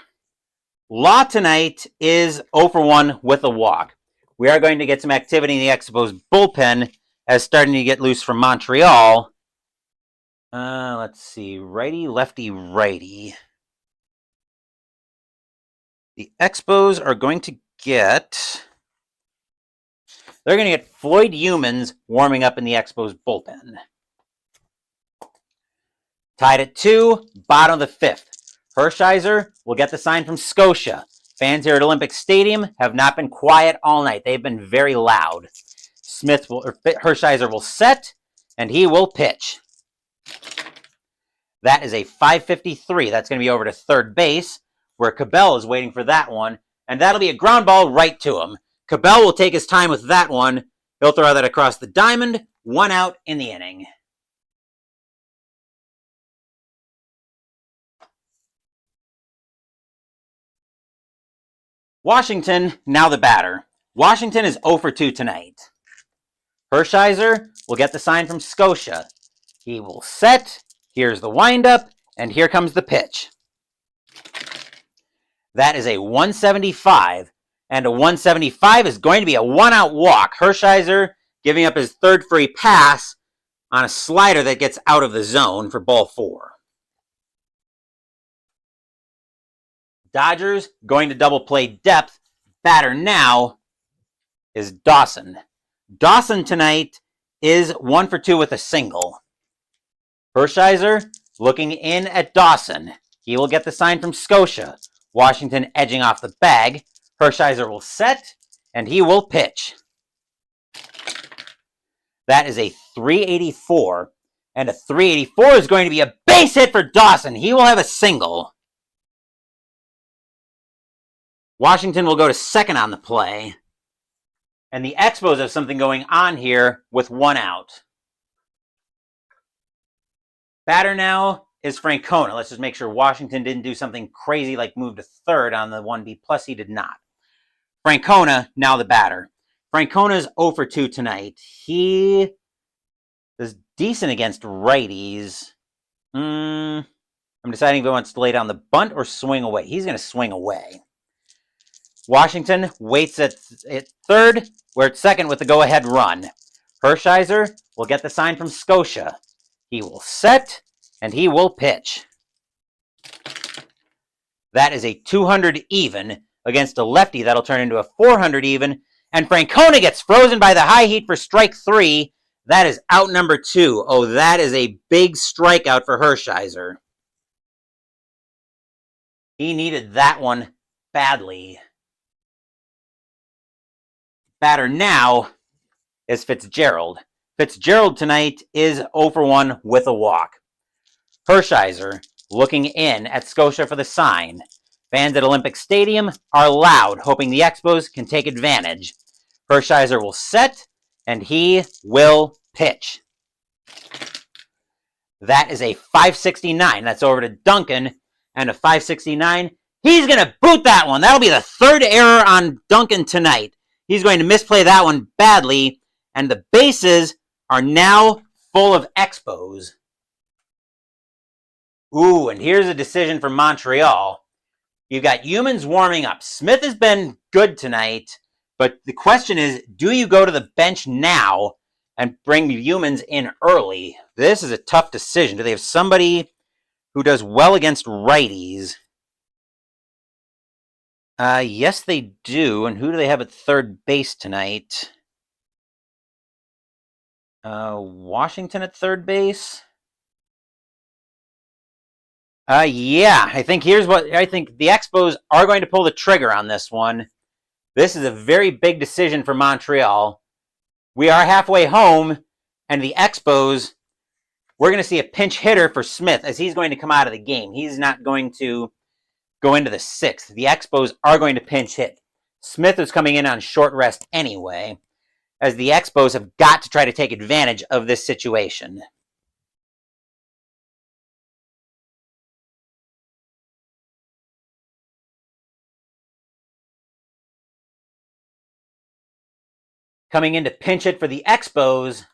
Law tonight is 0 for 1 with a walk. We are going to get some activity in the Expos bullpen as starting to get loose from Montreal. Let's see, righty, lefty, righty. The Expos are going to get... They're going to get Floyd Humans warming up in the Expos bullpen. Tied at 2, bottom of the 5th. Hershiser will get the sign from Scotia. Fans here at Olympic Stadium have not been quiet all night. They've been very loud. Hershiser will set, and he will pitch. That is a 553. That's going to be over to third base, where Cabell is waiting for that one. And that'll be a ground ball right to him. Cabell will take his time with that one. He'll throw that across the diamond. 1 out in the inning. Washington, now the batter. Washington is 0 for 2 tonight. Hershiser will get the sign from Scotia. He will set. Here's the windup, and here comes the pitch. That is a 175. And a 175 is going to be a 1-out walk. Hershiser giving up his third free pass on a slider that gets out of the zone for ball 4. Dodgers going to double play depth. Batter now, is Dawson. Dawson tonight is 1 for 2 with a single. Hershiser looking in at Dawson. He will get the sign from Scotia. Washington edging off the bag. Hershiser will set, and he will pitch. That is a 384, and a 384 is going to be a base hit for Dawson. He will have a single. Washington will go to second on the play, and the Expos have something going on here with 1 out. Batter now is Francona. Let's just make sure Washington didn't do something crazy like move to third on the 1B+. He did not. Francona, now the batter. Francona's 0 for 2 tonight. He is decent against righties. I'm deciding if he wants to lay down the bunt or swing away. He's going to swing away. Washington waits at third. We're at second with the go-ahead run. Hershiser will get the sign from Scotia. He will set, and he will pitch. That is a 200 even against a lefty. That'll turn into a 400 even. And Francona gets frozen by the high heat for strike 3. That is out number 2. Oh, that is a big strikeout for Hershiser. He needed that one badly. Batter now is Fitzgerald. Fitzgerald tonight is 0 for 1 with a walk. Hershiser looking in at Scotia for the sign. Fans at Olympic Stadium are loud, hoping the Expos can take advantage. Hershiser will set, and he will pitch. That is a 569. That's over to Duncan, and a 569. He's going to boot that one. That'll be the third error on Duncan tonight. He's going to misplay that one badly, and the bases are now full of Expos. Ooh, and here's a decision for Montreal. You've got humans warming up. Smith has been good tonight, but the question is, do you go to the bench now and bring humans in early? This is a tough decision. Do they have somebody who does well against righties? Yes, they do. And who do they have at third base tonight? Washington at third base? Yeah, I think the Expos are going to pull the trigger on this one. This is a very big decision for Montreal. We are halfway home, and the Expos, we're going to see a pinch hitter for Smith as he's going to come out of the game. He's not going to go into the 6th. The Expos are going to pinch hit. Smith is coming in on short rest anyway, as the Expos have got to try to take advantage of this situation. Coming in to pinch hit for the Expos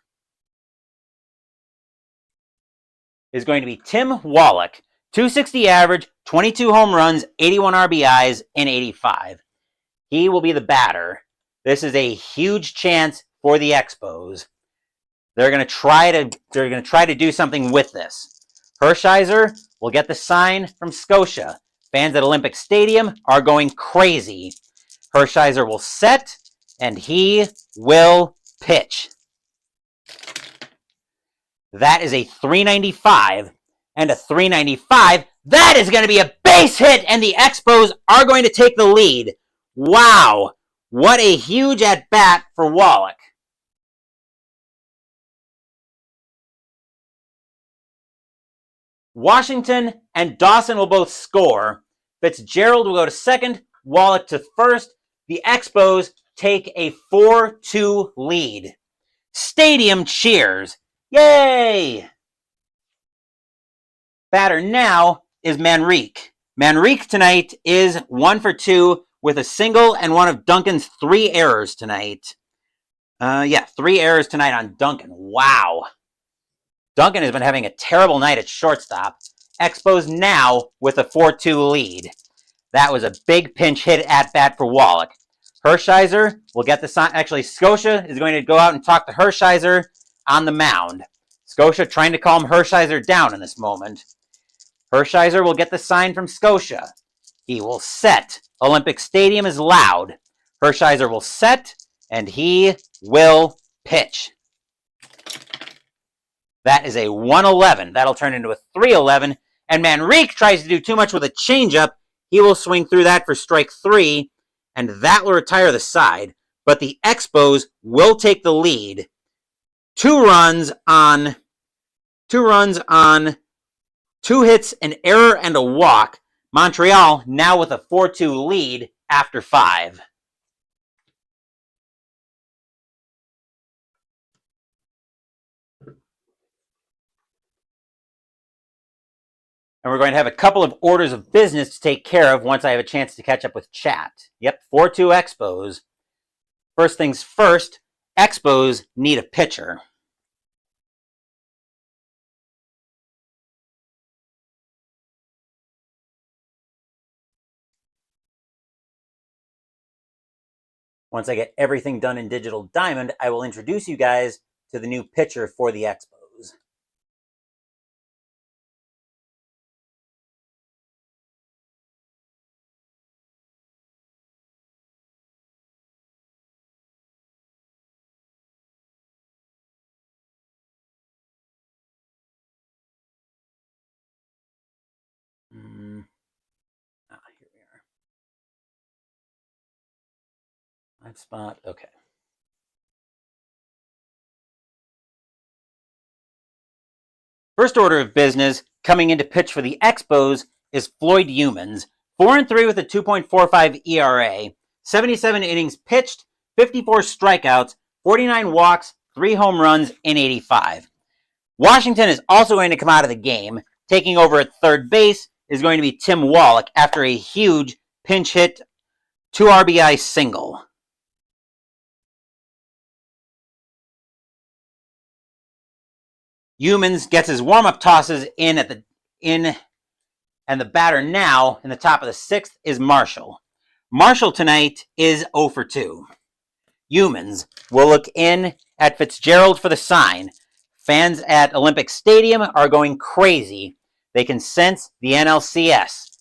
is going to be Tim Wallach. 260 average, 22 home runs, 81 RBIs in 85. He will be the batter. This is a huge chance for the Expos. They're going to try to do something with this. Hershiser will get the sign from Scotia. Fans at Olympic Stadium are going crazy. Hershiser will set, and he will pitch. That is a 395 and a 395. That is going to be a base hit, and the Expos are going to take the lead. Wow, what a huge at-bat for Wallach. Washington and Dawson will both score. Fitzgerald will go to second, Wallach to first. The Expos take a 4-2 lead. Stadium cheers. Yay! Batter now is Manrique. Manrique tonight is 1 for 2 with a single and one of Duncan's 3 errors tonight. 3 errors tonight on Duncan. Wow. Duncan has been having a terrible night at shortstop. Expos now with a 4-2 lead. That was a big pinch hit at bat for Wallach. Hershiser will get the sign. Actually, Scotia is going to go out and talk to Hershiser on the mound. Scotia trying to calm Hershiser down in this moment. Hershiser will get the sign from Scotia. He will set. Olympic Stadium is loud. Hershiser will set, and he will pitch. That is a 1-11. That'll turn into a 3-11. And Manrique tries to do too much with a changeup. He will swing through that for strike 3, and that will retire the side. But the Expos will take the lead. 2 runs on 2 hits, an error, and a walk. Montreal now with a 4-2 lead after 5. And we're going to have a couple of orders of business to take care of once I have a chance to catch up with chat. Yep, 4-2 Expos. First things first, Expos need a pitcher. Once I get everything done in Digital Diamond, I will introduce you guys to the new pitcher for the Expos. Here we are. Live spot, okay. First order of business coming in to pitch for the Expos is Floyd Humans, 4-3 with a 2.45 ERA, 77 innings pitched, 54 strikeouts, 49 walks, 3 home runs in 85. Washington is also going to come out of the game. Taking over at third base is going to be Tim Wallach after a huge pinch hit 2 RBI single. Humans gets his warm-up tosses in, and the batter now in the top of the 6th is Marshall. Marshall tonight is 0 for 2. Humans will look in at Fitzgerald for the sign. Fans at Olympic Stadium are going crazy. They can sense the NLCS.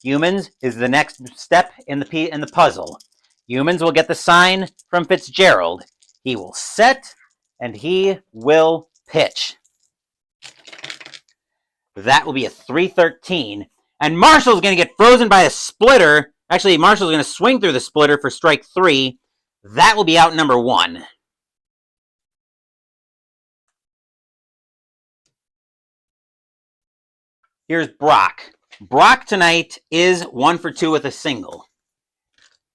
Humans is the next step in the puzzle. Humans will get the sign from Fitzgerald. He will set, and he will pitch. That will be a 3-13. And Marshall's going to get frozen by a splitter. Actually, Marshall's going to swing through the splitter for strike 3. That will be out number 1. Here's Brock. Brock tonight is 1 for 2 with a single.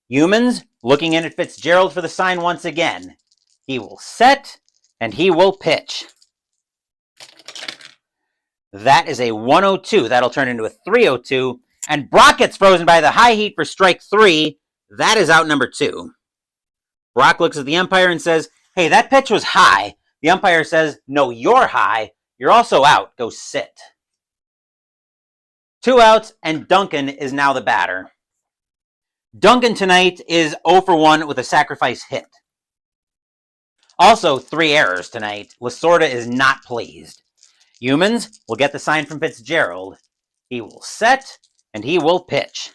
Humans looking in at Fitzgerald for the sign once again. He will set, and he will pitch. That is a 1-0-2. That'll turn into a 3-0-2. And Brock gets frozen by the high heat for strike 3. That is out number 2. Brock looks at the umpire and says, "Hey, that pitch was high." The umpire says, "No, you're high. You're also out. Go sit." 2 outs, and Duncan is now the batter. Duncan tonight is 0 for 1 with a sacrifice hit. Also, 3 errors tonight. Lasorda is not pleased. Humans will get the sign from Fitzgerald. He will set, and he will pitch.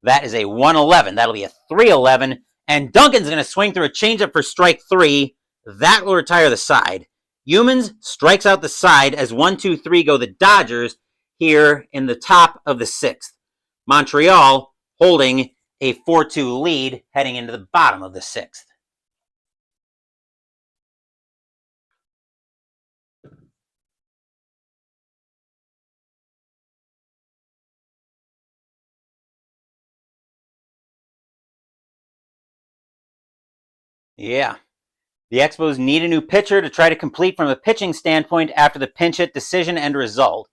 That is a 1-11. That'll be a 3-11. And Duncan's going to swing through a changeup for strike 3. That will retire the side. Humans strikes out the side as 1-2-3 go the Dodgers here in the top of the 6th. Montreal holding a 4-2 lead heading into the bottom of the 6th. Yeah. The Expos need a new pitcher to try to complete from a pitching standpoint after the pinch hit decision and result.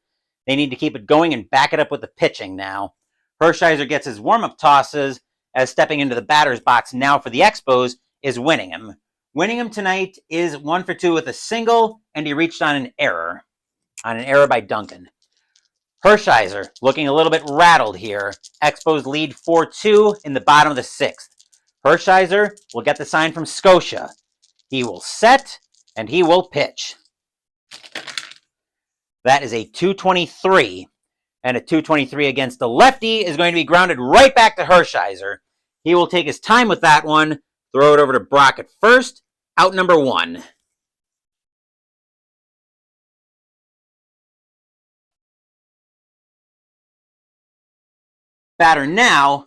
They need to keep it going and back it up with the pitching now. Hershiser gets his warm-up tosses as stepping into the batter's box now for the Expos is Winningham. Winningham tonight is 1 for 2 with a single, and he reached on an error by Duncan. Hershiser looking a little bit rattled here. Expos lead 4-2 in the bottom of the 6th. Hershiser will get the sign from Scotia. He will set, and he will pitch. That is a 2-23. And a 2-23 against the lefty is going to be grounded right back to Hershiser. He will take his time with that one, throw it over to Brock at first, out number 1. Batter now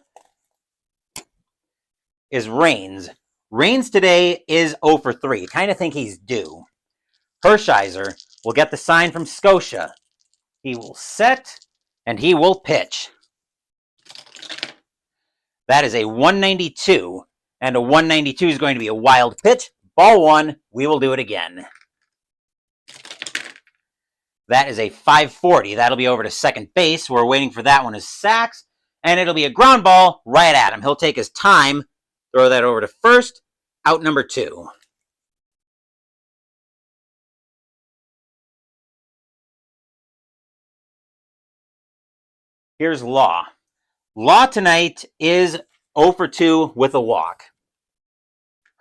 is Rains. Rains today is 0 for 3. Kind of think he's due. Hershiser will get the sign from Scotia. He will set, and he will pitch. That is a 192, and a 192 is going to be a wild pitch. Ball 1, we will do it again. That is a 540. That'll be over to second base. We're waiting for that one as Sachs, and it'll be a ground ball right at him. He'll take his time, throw that over to first, out number 2. Here's Law. Law tonight is 0 for 2 with a walk.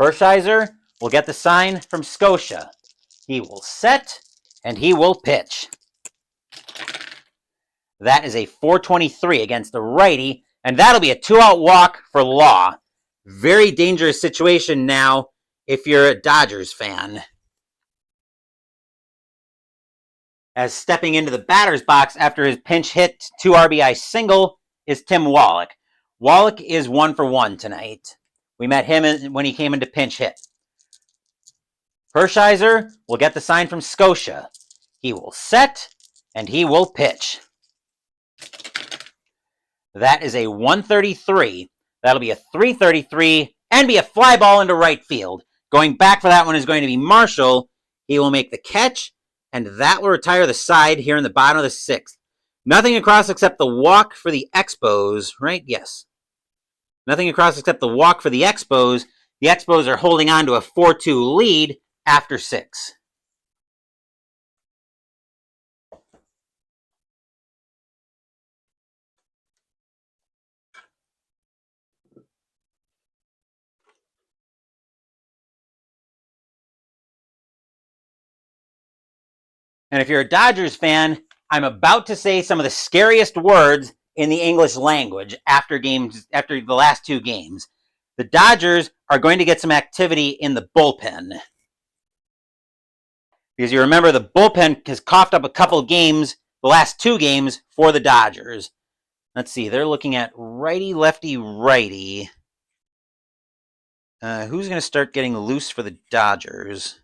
Hershiser will get the sign from Scotia. He will set, and he will pitch. That is a 423 against the righty, and that'll be a 2-out walk for Law. Very dangerous situation now if you're a Dodgers fan. As stepping into the batter's box after his pinch hit 2 RBI single is Tim Wallach. Wallach is 1 for 1 tonight. We met him when he came into pinch hit. Hershiser will get the sign from Scotia. He will set, and he will pitch. That is a 133. That'll be a 333 and be a fly ball into right field. Going back for that one is going to be Marshall. He will make the catch, and that will retire the side here in the bottom of the 6th. Nothing across except the walk for the Expos, right? Yes. Nothing across except the walk for the Expos. The Expos are holding on to a 4-2 lead after 6. And if you're a Dodgers fan, I'm about to say some of the scariest words in the English language after the last 2 games. The Dodgers are going to get some activity in the bullpen. Because you remember the bullpen has coughed up a couple games, the last 2 games for the Dodgers. Let's see, they're looking at righty, lefty, righty. Who's going to start getting loose for the Dodgers?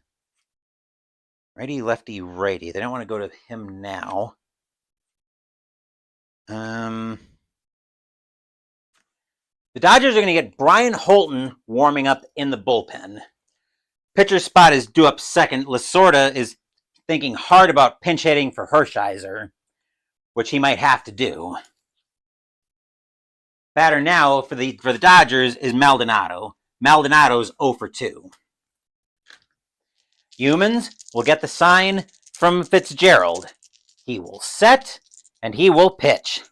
Righty, lefty, righty. They don't want to go to him now. The Dodgers are going to get Brian Holton warming up in the bullpen. Pitcher spot is due up second. Lasorda is thinking hard about pinch hitting for Hershiser, which he might have to do. Batter now for the Dodgers is Maldonado. Maldonado's 0 for 2. Humans will get the sign from Fitzgerald. He will set, and he will pitch.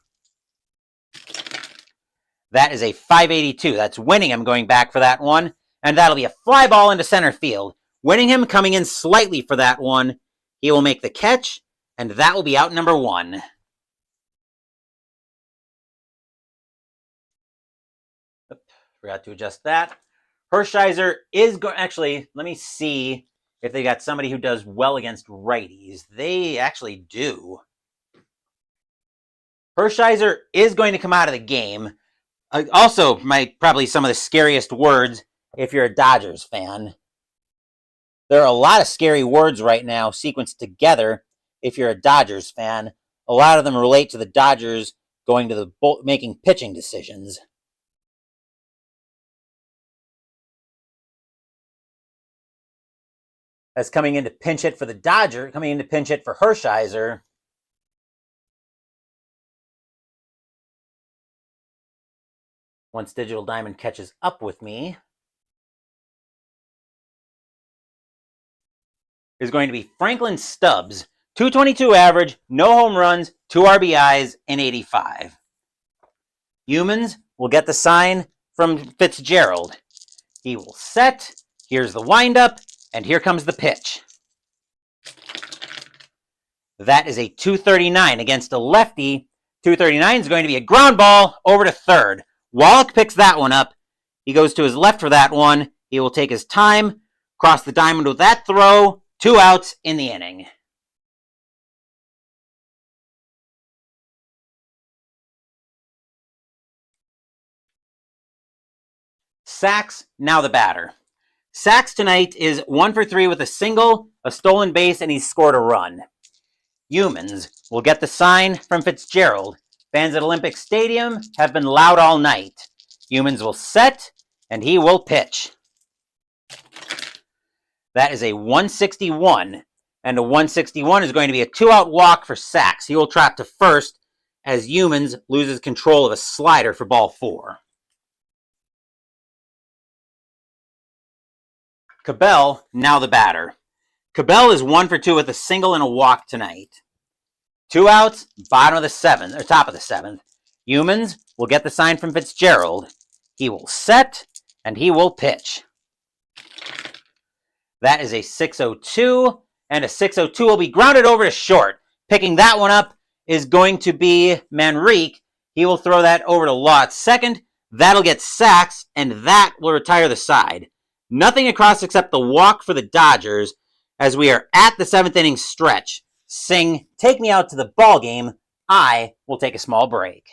That is a 582. That's winning him going back for that one. And that'll be a fly ball into center field. Winning him coming in slightly for that one. He will make the catch, and that will be out number 1. Forgot to adjust that. Hershiser is going... Actually, let me see if they got somebody who does well against righties. They actually do. Hershiser is going to come out of the game. Also, probably some of the scariest words if you're a Dodgers fan. There are a lot of scary words right now sequenced together if you're a Dodgers fan. A lot of them relate to the Dodgers going to making pitching decisions. As coming into pinch hit for the Dodger, coming into pinch hit for Hershiser. Once Digital Diamond catches up with me, is going to be Franklin Stubbs. 222 average, no home runs, 2 RBIs, and 85. Humans will get the sign from Fitzgerald. He will set. Here's the windup. And here comes the pitch. That is a 239 against a lefty. 239 is going to be a ground ball over to third. Wallach picks that one up, He goes to his left for that one. He will take his time, cross the diamond with that throw. 2 outs in the inning. Sachs, now the batter. Sachs tonight is 1 for 3 with a single, a stolen base, and he's scored a run. Humans will get the sign from Fitzgerald. Fans at Olympic Stadium have been loud all night. Humans will set, and he will pitch. That is a 161, and a 161 is going to be a 2-out walk for Sachs. He will trot to first as Humans loses control of a slider for ball 4. Cabell, now the batter. Cabell is 1 for 2 with a single and a walk tonight. 2 outs, top of the 7th. Humans will get the sign from Fitzgerald. He will set, and he will pitch. That is a 6-0-2, and a 6-0-2 will be grounded over to short. Picking that one up is going to be Manrique. He will throw that over to Law at second. That'll get Sachs, and that will retire the side. Nothing across except the walk for the Dodgers as we are at the 7th inning stretch. Sing, take me out to the ball game. I will take a small break.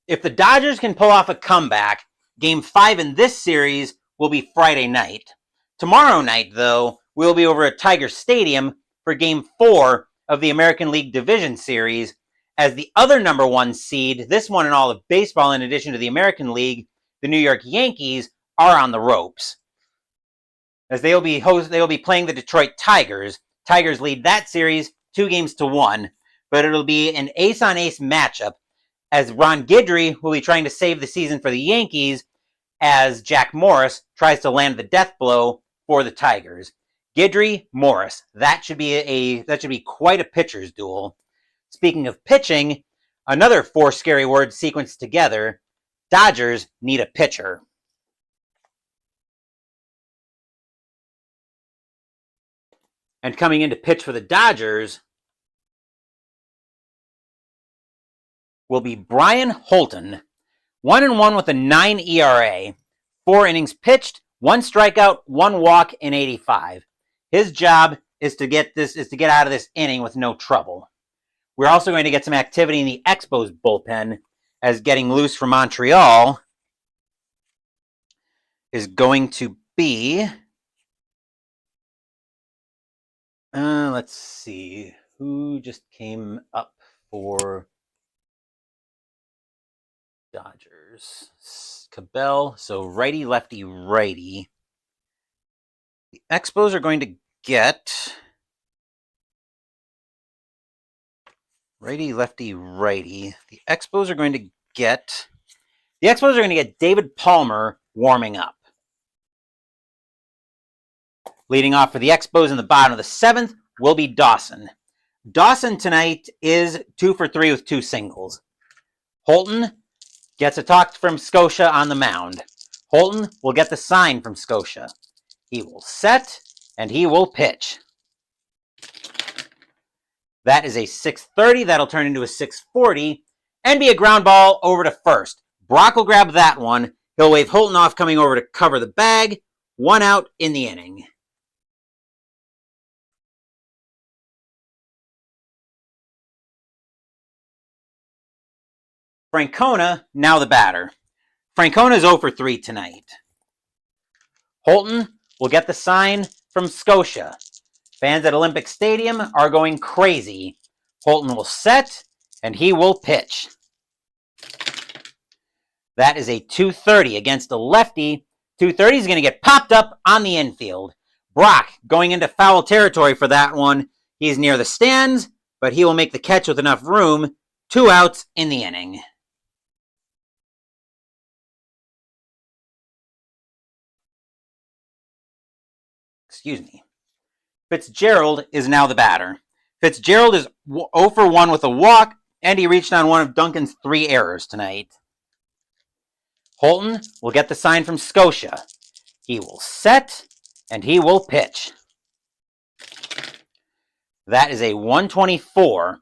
If the Dodgers can pull off a comeback, Game 5 in this series will be Friday night. Tomorrow night, though, we'll be over at Tiger Stadium for Game 4 of the American League Division Series, as the other number 1 seed, this one in all of baseball in addition to the American League, the New York Yankees, are on the ropes. As they will be playing the Detroit Tigers. Tigers lead that series 2-1, but it'll be an ace-on-ace matchup, as Ron Guidry will be trying to save the season for the Yankees as Jack Morris tries to land the death blow for the Tigers. Guidry, Morris, that should be quite a pitcher's duel. Speaking of pitching, another 4 scary words sequenced together. Dodgers need a pitcher. And coming in to pitch for the Dodgers will be Brian Holton, 1-1 with a 9 ERA, 4 innings pitched, 1 strikeout, 1 walk in 85. His job is to get out of this inning with no trouble. We're also going to get some activity in the Expos bullpen, as getting loose from Montreal is going to be, let's see, who just came up for Dodgers? Cabell, so righty, lefty, righty. The Expos are going to get righty, lefty, righty. The Expos are going to get David Palmer warming up. Leading off for the Expos in the bottom of the 7th will be Dawson. Dawson tonight is 2 for 3 with 2 singles. Holton gets a talk from Scotia on the mound. Holton will get the sign from Scotia. He will set, and he will pitch. That is a 6:30. That'll turn into a 6:40 and be a ground ball over to first. Brock will grab that one. He'll wave Holton off, coming over to cover the bag. 1 out in the inning. Francona, now the batter. Francona is 0 for 3 tonight. Holton will get the sign from Scotia. Fans at Olympic Stadium are going crazy. Holton will set, and he will pitch. That is a 230 against a lefty. 230 is going to get popped up on the infield. Brock going into foul territory for that one. He's near the stands, but he will make the catch with enough room. 2 outs in the inning. Excuse me. Fitzgerald is now the batter. Fitzgerald is 0 for 1 with a walk, and he reached on one of Duncan's 3 errors tonight. Holton will get the sign from Scotia. He will set, and he will pitch. That is a 124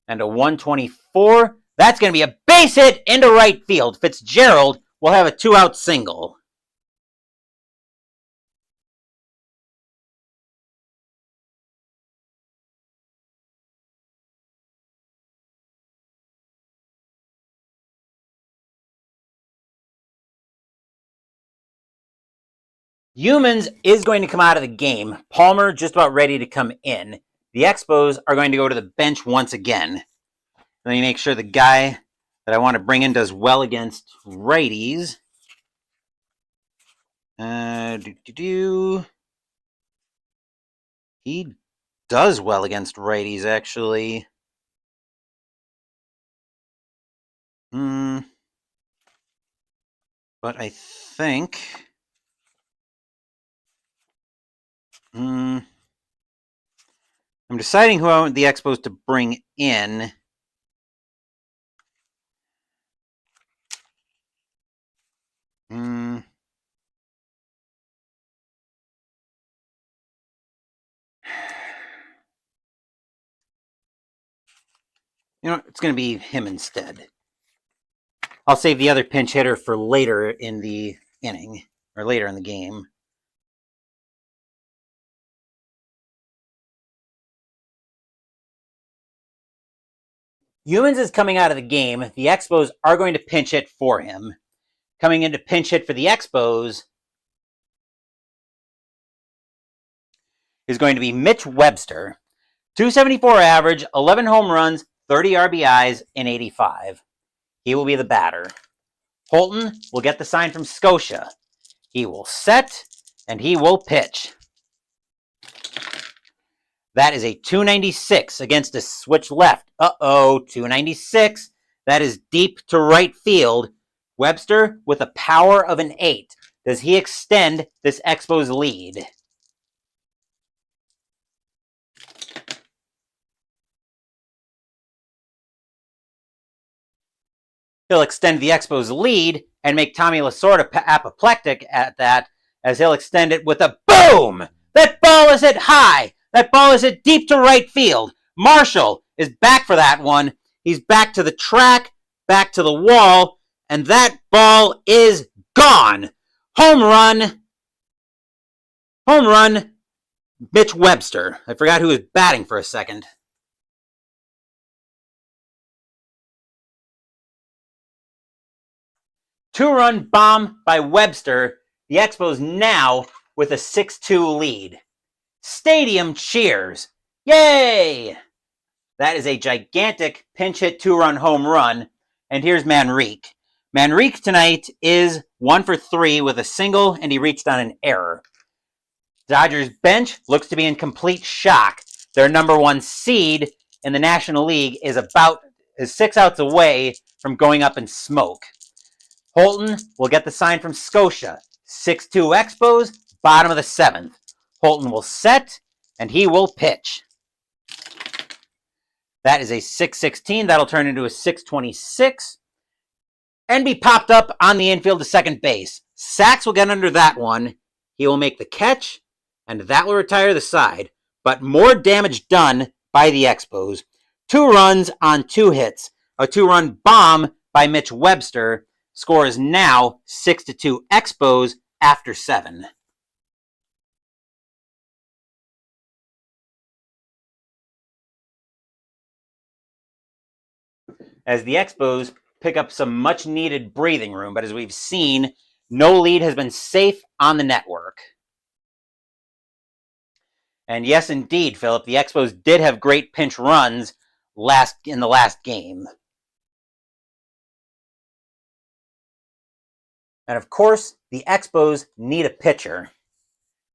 and a 124. That's going to be a base hit into right field. Fitzgerald will have a 2-out single. Humans is going to come out of the game. Palmer just about ready to come in. The Expos are going to go to the bench once again. Let me make sure the guy that I want to bring in does well against righties. He does well against righties, actually. But I think... I'm deciding who I want the Expos to bring in. You know, it's going to be him instead. I'll save the other pinch hitter for later in the inning, or later in the game. Humans is coming out of the game. The Expos are going to pinch hit for him. Coming in to pinch hit for the Expos is going to be Mitch Webster. 274 average, 11 home runs, 30 RBIs in 85. He will be the batter. Holton will get the sign from Scotia. He will set, and he will pitch. That is a 296 against a switch left. 296. That is deep to right field. Webster with a power of an 8. Does he extend this Expos lead? He'll extend the Expos lead and make Tommy Lasorda apoplectic at that, as he'll extend it with a boom! That ball is hit high! That ball is hit deep to right field. Marshall is back for that one. He's back to the track, back to the wall, and that ball is gone. Home run. Home run, Mitch Webster. I forgot who was batting for a second. Two-run bomb by Webster. The Expos now with a 6-2 lead. Stadium cheers. Yay! That is a gigantic pinch hit 2-run home run. And here's Manrique. Manrique tonight is 1 for 3 with a single, and he reached on an error. Dodgers bench looks to be in complete shock. Their number 1 seed in the National League is 6 outs away from going up in smoke. Holton will get the sign from Scotia. 6-2 Expos, bottom of the 7th. Holton will set, and he will pitch. That is a 6-16. That'll turn into a 6-26. And be popped up on the infield to second base. Sachs will get under that one. He will make the catch, and that will retire the side. But more damage done by the Expos. 2 runs on 2 hits. A 2-run bomb by Mitch Webster. Score is now 6-2 Expos after 7. As the Expos pick up some much-needed breathing room, but as we've seen, no lead has been safe on the network. And yes, indeed, Philip, the Expos did have great pinch runs in the last game. And of course, the Expos need a pitcher.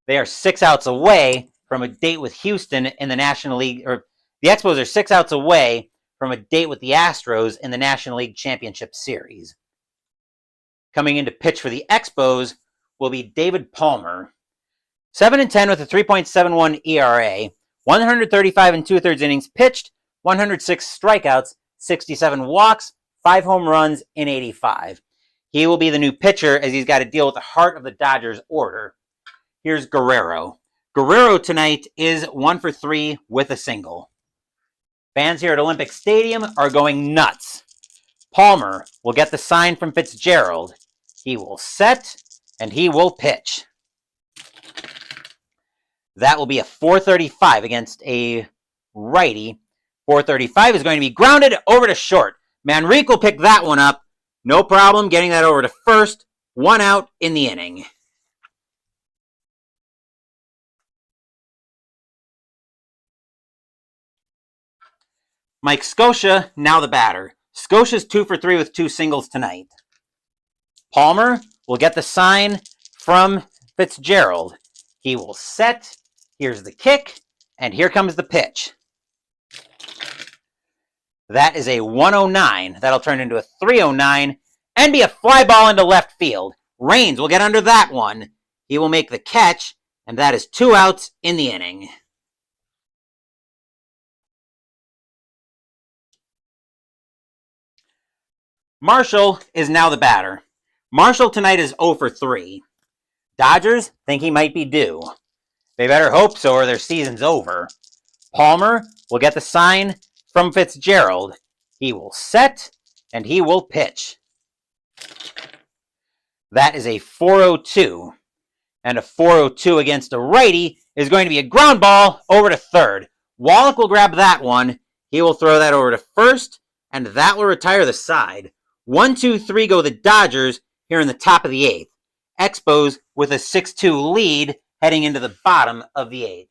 They are 6 outs away from a date with Houston in the National League, or the Expos are 6 outs away from a date with the Astros in the National League Championship Series. Coming in to pitch for the Expos will be David Palmer. 7-10 with a 3.71 ERA, 135 and 2/3 innings pitched, 106 strikeouts, 67 walks, 5 home runs in 85. He will be the new pitcher as he's got to deal with the heart of the Dodgers order. Here's Guerrero. Guerrero tonight is 1 for 3 with a single. Fans here at Olympic Stadium are going nuts. Palmer will get the sign from Fitzgerald. He will set and he will pitch. That will be a 435 against a righty. 435 is going to be grounded over to short. Manrique will pick that one up. No problem getting that over to first. 1 out in the inning. Mike Scotia, now the batter. Scotia's 2 for 3 with 2 singles tonight. Palmer will get the sign from Fitzgerald. He will set. Here's the kick, and here comes the pitch. That is a 109. That'll turn into a 309 and be a fly ball into left field. Raines will get under that one. He will make the catch, and that is 2 outs in the inning. Marshall is now the batter. Marshall tonight is 0 for 3. Dodgers think he might be due. They better hope so or their season's over. Palmer will get the sign from Fitzgerald. He will set and he will pitch. That is a 402. And a 402 against a righty is going to be a ground ball over to third. Wallach will grab that one. He will throw that over to first, and that will retire the side. 1-2-3 go the Dodgers here in the top of the 8th. Expos with a 6-2 lead heading into the bottom of the 8th.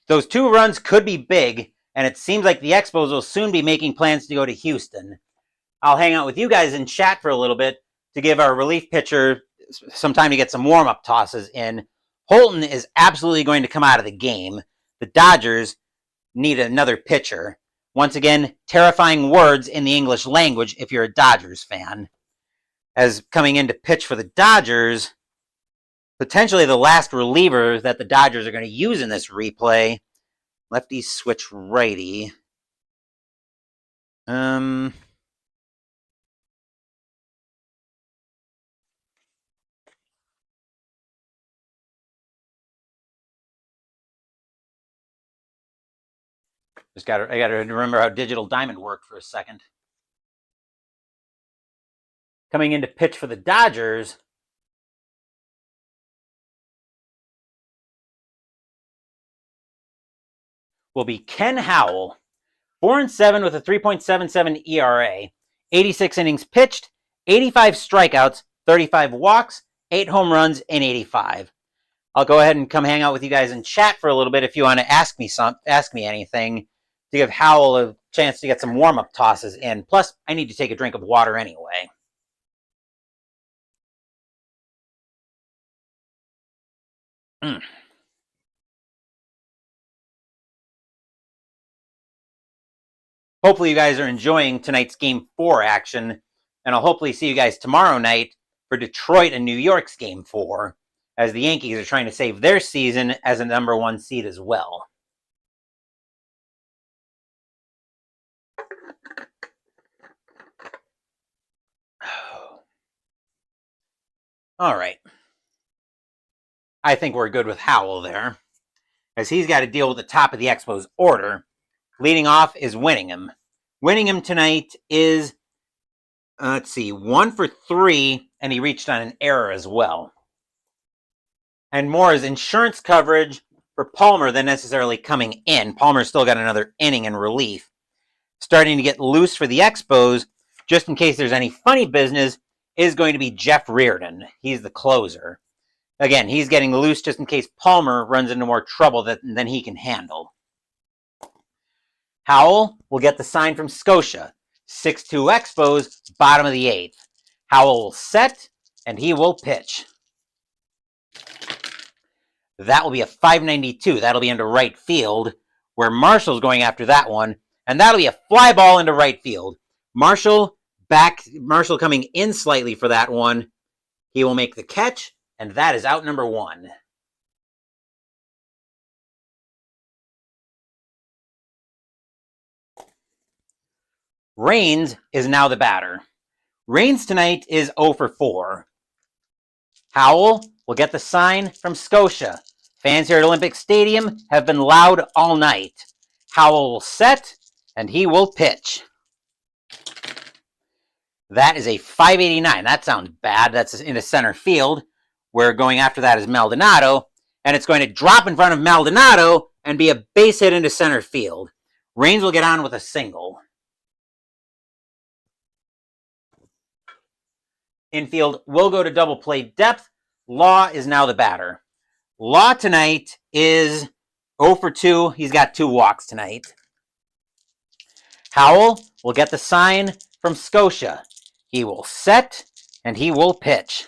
Those 2 runs could be big, and it seems like the Expos will soon be making plans to go to Houston. I'll hang out with you guys in chat for a little bit to give our relief pitcher some time to get some warm-up tosses in. Holton is absolutely going to come out of the game. The Dodgers need another pitcher. Once again, terrifying words in the English language if you're a Dodgers fan. As coming in to pitch for the Dodgers, potentially the last reliever that the Dodgers are going to use in this replay. Lefty switch righty. I gotta remember how Digital Diamond worked for a second. Coming in to pitch for the Dodgers will be Ken Howell. 4-7 with a 3.77 ERA. 86 innings pitched, 85 strikeouts, 35 walks, 8 home runs in 85. I'll go ahead and come hang out with you guys in chat for a little bit if you want to ask me anything, to give Howell a chance to get some warm-up tosses in. Plus, I need to take a drink of water anyway. Hopefully you guys are enjoying tonight's Game 4 action, and I'll hopefully see you guys tomorrow night for Detroit and New York's Game 4, as the Yankees are trying to save their season as a number 1 seed as well. All right. I think we're good with Howell there, as he's got to deal with the top of the Expos order. Leading off is Winningham. Winningham tonight is, 1 for 3, and he reached on an error as well. And more is insurance coverage for Palmer than necessarily coming in. Palmer's still got another inning in relief. Starting to get loose for the Expos, just in case there's any funny business, is going to be Jeff Reardon. He's the closer. Again, he's getting loose just in case Palmer runs into more trouble than he can handle. Howell will get the sign from Scotia. 6-2 Expos, bottom of the 8th. Howell will set, and he will pitch. That will be a 592. That'll be into right field, where Marshall's going after that one. And that'll be a fly ball into right field. Marshall coming in slightly for that one. He will make the catch, and that is out number 1. Raines is now the batter. Raines tonight is 0 for 4. Howell will get the sign from Scotia. Fans here at Olympic Stadium have been loud all night. Howell will set, and he will pitch. That is a 589. That sounds bad. That's into center field, where going after that is Maldonado, and it's going to drop in front of Maldonado and be a base hit into center field. Raines will get on with a single. Infield will go to double play depth. Law is now the batter. Law tonight is 0 for 2. He's got 2 walks tonight. Howell will get the sign from Scotia. He will set, and he will pitch.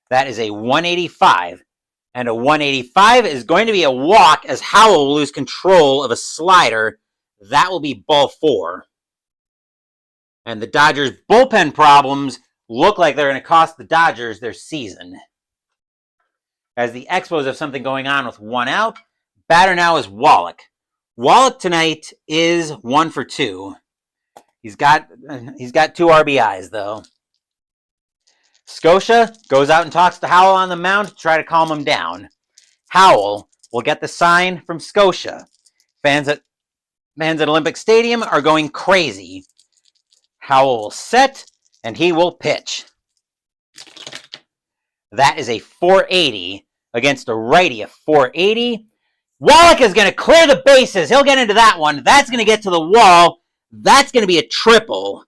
That is a 185. And a 185 is going to be a walk as Howell will lose control of a slider. That will be ball 4. And the Dodgers' bullpen problems look like they're going to cost the Dodgers their season. As the Expos have something going on with 1 out, batter now is Wallach. Wallach tonight is 1 for 2. He's got 2 RBIs, though. Scotia goes out and talks to Howell on the mound to try to calm him down. Howell will get the sign from Scotia. Fans at Olympic Stadium are going crazy. Howell will set, and he will pitch. That is a 480 against a righty, a 480. Wallach is going to clear the bases. He'll get into that one. That's going to get to the wall. That's going to be a triple.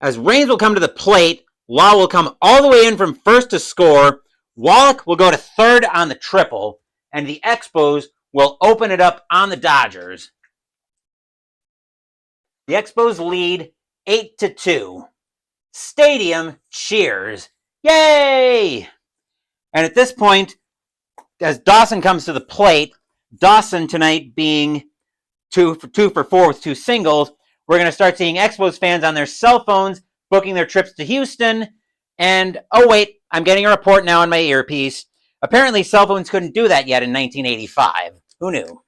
As Raines will come to the plate, Law will come all the way in from first to score. Wallach will go to third on the triple, and the Expos will open it up on the Dodgers. The Expos lead 8-2. Stadium cheers. Yay! And at this point, as Dawson comes to the plate, Dawson tonight being 2 for 4 with 2 singles, we're going to start seeing Expos fans on their cell phones booking their trips to Houston. And, oh wait, I'm getting a report now on my earpiece. Apparently cell phones couldn't do that yet in 1985. Who knew?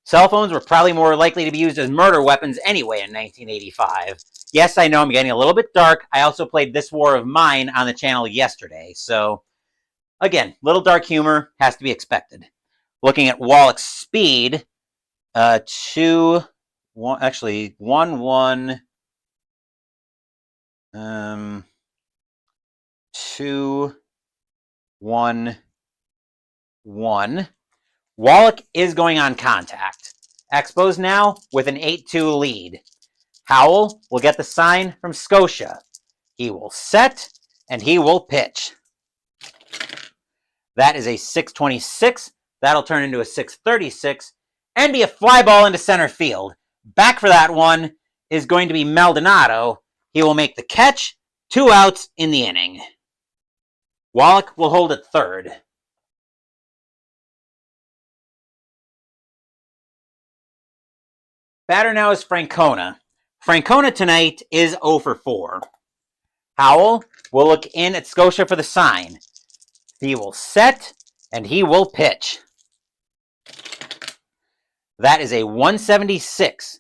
Cell phones were probably more likely to be used as murder weapons anyway in 1985. Yes, I know I'm getting a little bit dark. I also played This War of Mine on the channel yesterday. So, again, little dark humor has to be expected. Looking at Wallach's speed, 1-1, 2-1-1. Wallach is going on contact. Expos now with an 8-2 lead. Howell will get the sign from Scotia. He will set, and he will pitch. That is a 626. That'll turn into a 636 and be a fly ball into center field. Back for that one is going to be Maldonado. He will make the catch. 2 outs in the inning. Wallach will hold at third. Batter now is Francona. Francona tonight is 0 for 4. Howell will look in at Scotia for the sign. He will set, and he will pitch. That is a 176.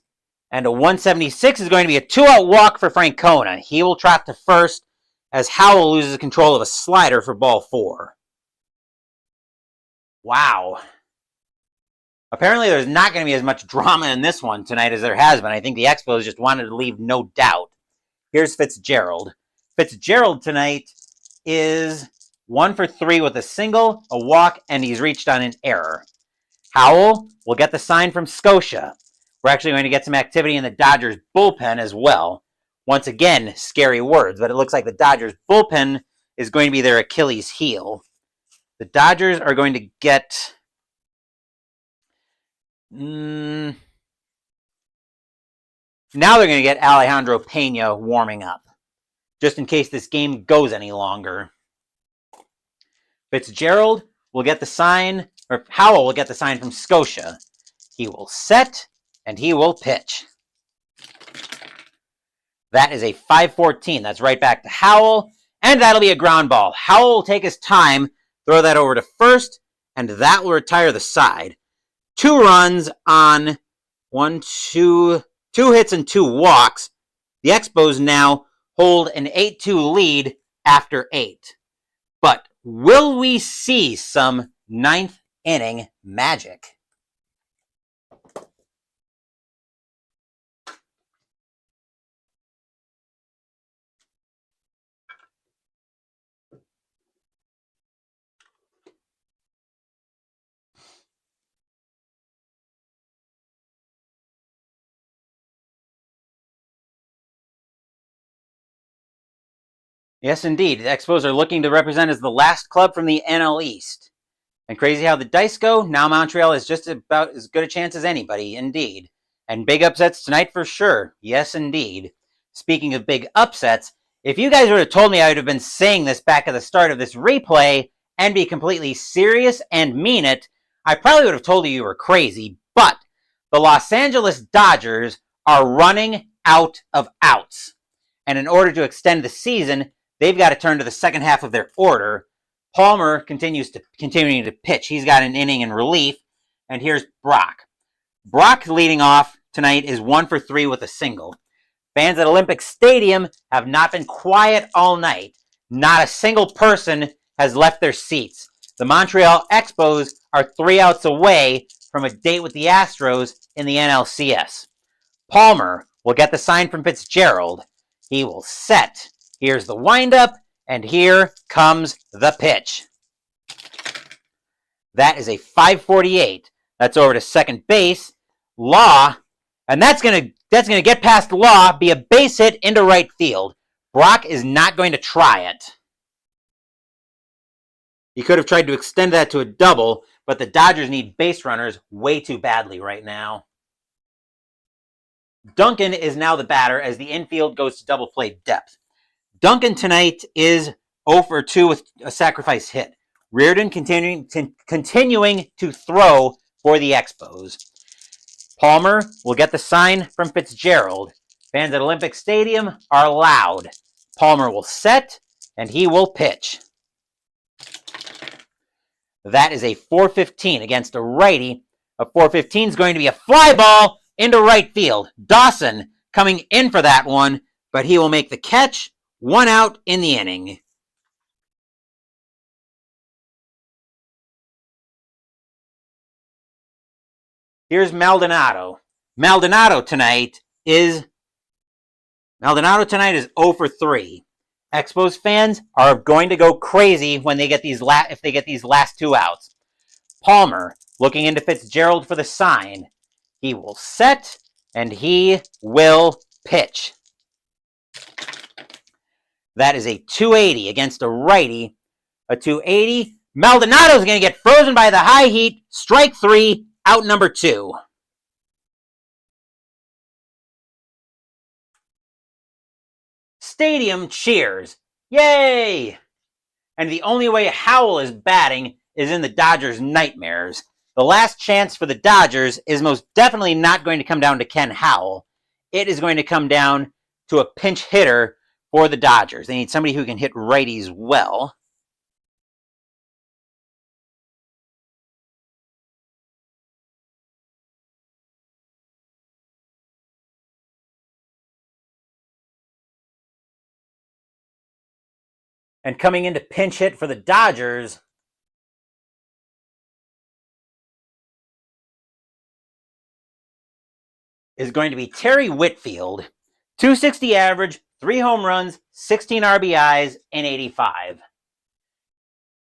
And a 176 is going to be a 2-out walk for Francona. He will trot to first as Howell loses control of a slider for ball 4. Wow. Apparently there's not going to be as much drama in this one tonight as there has been. I think the Expos just wanted to leave no doubt. Here's Fitzgerald. Fitzgerald tonight is 1 for 3 with a single, a walk, and he's reached on an error. Howell will get the sign from Scotia. We're actually going to get some activity in the Dodgers bullpen as well. Once again, scary words, but it looks like the Dodgers bullpen is going to be their Achilles heel. The Dodgers are going to get... Now they're going to get Alejandro Pena warming up, just in case this game goes any longer. Fitzgerald will get the sign, or Howell will get the sign from Scotia. He will set, and he will pitch. That is a 5-14. That's right back to Howell, and that'll be a ground ball. Howell will take his time, throw that over to first, and that will retire the side. 2 runs on 2 hits and 2 walks. The Expos now hold an 8-2 lead after 8. But will we see some 9th inning magic? Yes, indeed. The Expos are looking to represent as the last club from the NL East. And crazy how the dice go, now Montreal is just about as good a chance as anybody, indeed. And big upsets tonight for sure. Yes, indeed. Speaking of big upsets, if you guys would have told me I would have been saying this back at the start of this replay and be completely serious and mean it, I probably would have told you were crazy. But the Los Angeles Dodgers are running out of outs. And in order to extend the season, they've got to turn to the second half of their order. Palmer continuing to pitch. He's got an inning in relief. And here's Brock. Brock leading off tonight is 1 for 3 with a single. Fans at Olympic Stadium have not been quiet all night. Not a single person has left their seats. The Montreal Expos are 3 outs away from a date with the Astros in the NLCS. Palmer will get the sign from Fitzgerald. He will set. Here's the windup, and here comes the pitch. That is a 5-48. That's over to second base. Law, and that's gonna get past Law, be a base hit into right field. Brock is not going to try it. He could have tried to extend that to a double, but the Dodgers need base runners way too badly right now. Duncan is now the batter as the infield goes to double play depth. Duncan tonight is 0 for 2 with a sacrifice hit. Reardon continuing to throw for the Expos. Palmer will get the sign from Fitzgerald. Fans at Olympic Stadium are loud. Palmer will set, and he will pitch. That is a 4-15 against a righty. A 4-15 is going to be a fly ball into right field. Dawson coming in for that one, but he will make the catch. 1 out in the inning. Here's Maldonado. Maldonado tonight is 0 for 3. Expos fans are going to go crazy when they get these if they get these last 2 outs. Palmer looking into Fitzgerald for the sign. He will set, and he will pitch. That is a 280 against a righty. A 280. Maldonado's going to get frozen by the high heat. Strike 3, out number 2. Stadium cheers. Yay! And the only way Howell is batting is in the Dodgers' nightmares. The last chance for the Dodgers is most definitely not going to come down to Ken Howell. It is going to come down to a pinch hitter for the Dodgers. They need somebody who can hit righties well. And coming in to pinch hit for the Dodgers is going to be Terry Whitfield. 260 average, 3 home runs, 16 RBIs, and 85.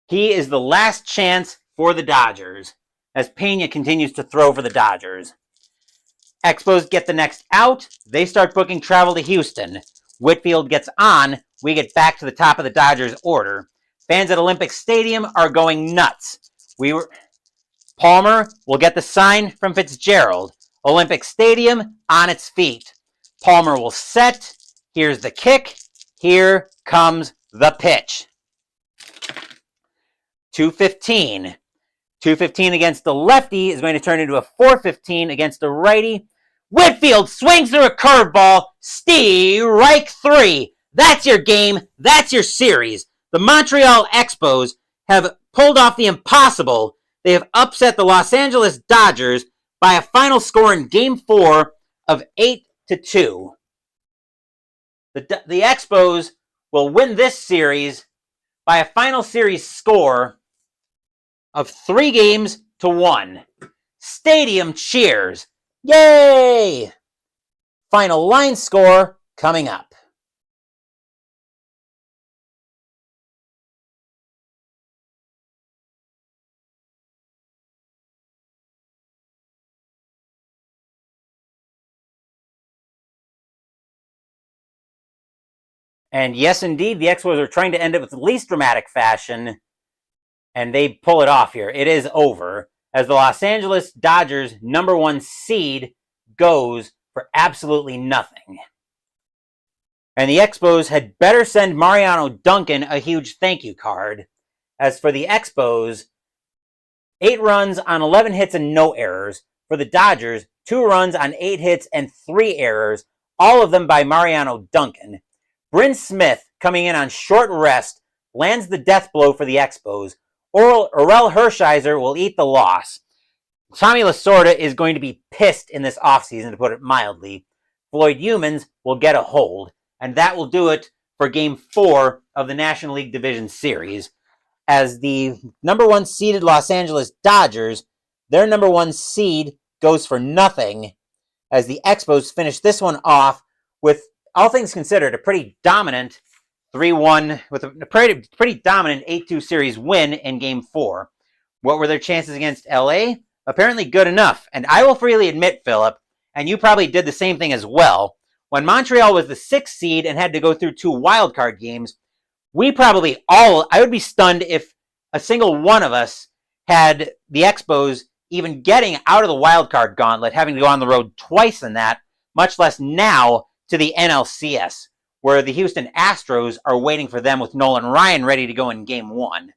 He is the last chance for the Dodgers as Pena continues to throw for the Dodgers. Expos get the next out. They start booking travel to Houston. Whitfield gets on. We get back to the top of the Dodgers order. Fans at Olympic Stadium are going nuts. Palmer will get the sign from Fitzgerald. Olympic Stadium on its feet. Palmer will set. Here's the kick. Here comes the pitch. 215. 215 against the lefty is going to turn into a 415 against the righty. Whitfield swings through a curveball. Strike three. That's your game. That's your series. The Montreal Expos have pulled off the impossible. They have upset the Los Angeles Dodgers by a final score in Game 4 of 8-2. The Expos will win this series by a final series score of 3-1. Stadium cheers. Yay! Final line score coming up. And yes, indeed, the Expos are trying to end it with the least dramatic fashion, and they pull it off here. It is over, as the Los Angeles Dodgers #1 seed goes for absolutely nothing. And the Expos had better send Mariano Duncan a huge thank you card. As for the Expos, 8 runs on 11 hits and no errors. For the Dodgers, 2 runs on 8 hits and 3 errors, all of them by Mariano Duncan. Bryn Smith, coming in on short rest, lands the death blow for the Expos. Orel Hershiser will eat the loss. Tommy Lasorda is going to be pissed in this offseason, to put it mildly. Floyd Humans will get a hold. And that will do it for Game 4 of the National League Division Series. As the #1 seeded Los Angeles Dodgers, their #1 seed goes for nothing, as the Expos finish this one off with, all things considered, a pretty dominant 3-1, with a pretty dominant 8-2 series win in Game 4. What were their chances against LA? Apparently good enough. And I will freely admit, Philip, and you probably did the same thing as well, when Montreal was the 6th seed and had to go through 2 wildcard games, I would be stunned if a single one of us had the Expos even getting out of the wildcard gauntlet, having to go on the road twice in that, much less now to the NLCS, where the Houston Astros are waiting for them with Nolan Ryan ready to go in Game 1.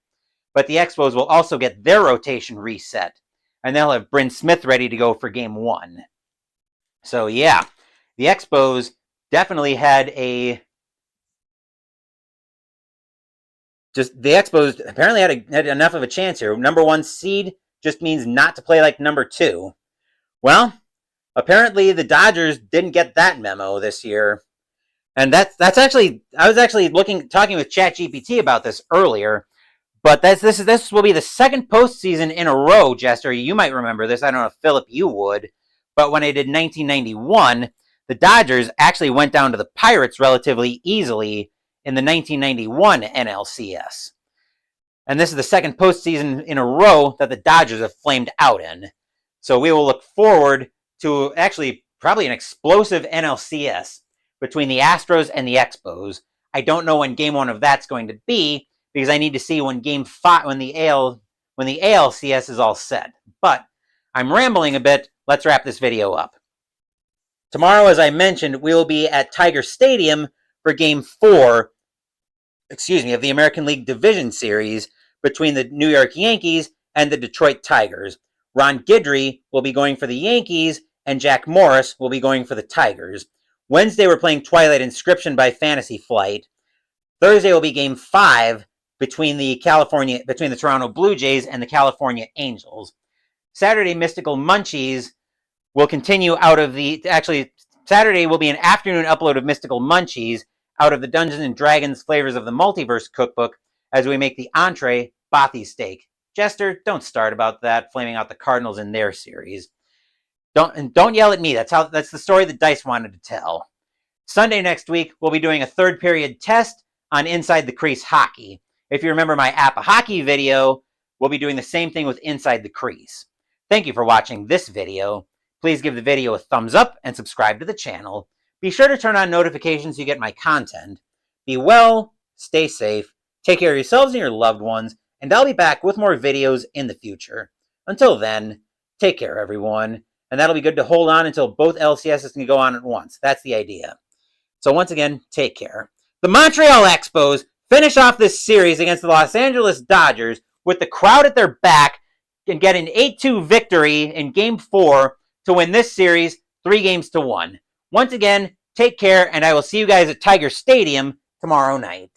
But the Expos will also get their rotation reset, and they'll have Bryn Smith ready to go for Game 1. So yeah, the Expos definitely had the Expos apparently had enough of a chance here. #1 seed just means not to play like #2. Well, apparently the Dodgers didn't get that memo this year. And that's actually, I was actually talking with ChatGPT about this earlier, but this will be the second postseason in a row, Jester. You might remember this. I don't know if Philip, you would, but when I did 1991, the Dodgers actually went down to the Pirates relatively easily in the 1991 NLCS. And this is the second postseason in a row that the Dodgers have flamed out in. So we will look forward to actually probably an explosive NLCS between the Astros and the Expos. I don't know when Game 1 of that's going to be, because I need to see when Game 5, when the ALCS is all set. But I'm rambling a bit. Let's wrap this video up. Tomorrow, as I mentioned, we will be at Tiger Stadium for Game 4, of the American League Division Series between the New York Yankees and the Detroit Tigers. Ron Guidry will be going for the Yankees, and Jack Morris will be going for the Tigers. Wednesday, we're playing Twilight Inscription by Fantasy Flight. Thursday will be Game 5 between the Toronto Blue Jays and the California Angels. Saturday, Mystical Munchies will continue Saturday will be an afternoon upload of Mystical Munchies out of the Dungeons & Dragons Flavors of the Multiverse cookbook as we make the entree Bothy Steak. Jester, don't start about that, flaming out the Cardinals in their series. Don't yell at me. That's the story that Dice wanted to tell. Sunday next week, we'll be doing a third period test on Inside the Crease Hockey. If you remember my App of Hockey video, we'll be doing the same thing with Inside the Crease. Thank you for watching this video. Please give the video a thumbs up and subscribe to the channel. Be sure to turn on notifications so you get my content. Be well, stay safe, take care of yourselves and your loved ones, and I'll be back with more videos in the future. Until then, take care, everyone. And that'll be good to hold on until both LCSs can go on at once. That's the idea. So once again, take care. The Montreal Expos finish off this series against the Los Angeles Dodgers with the crowd at their back and get an 8-2 victory in Game 4 to win this series 3-1. Once again, take care, and I will see you guys at Tiger Stadium tomorrow night.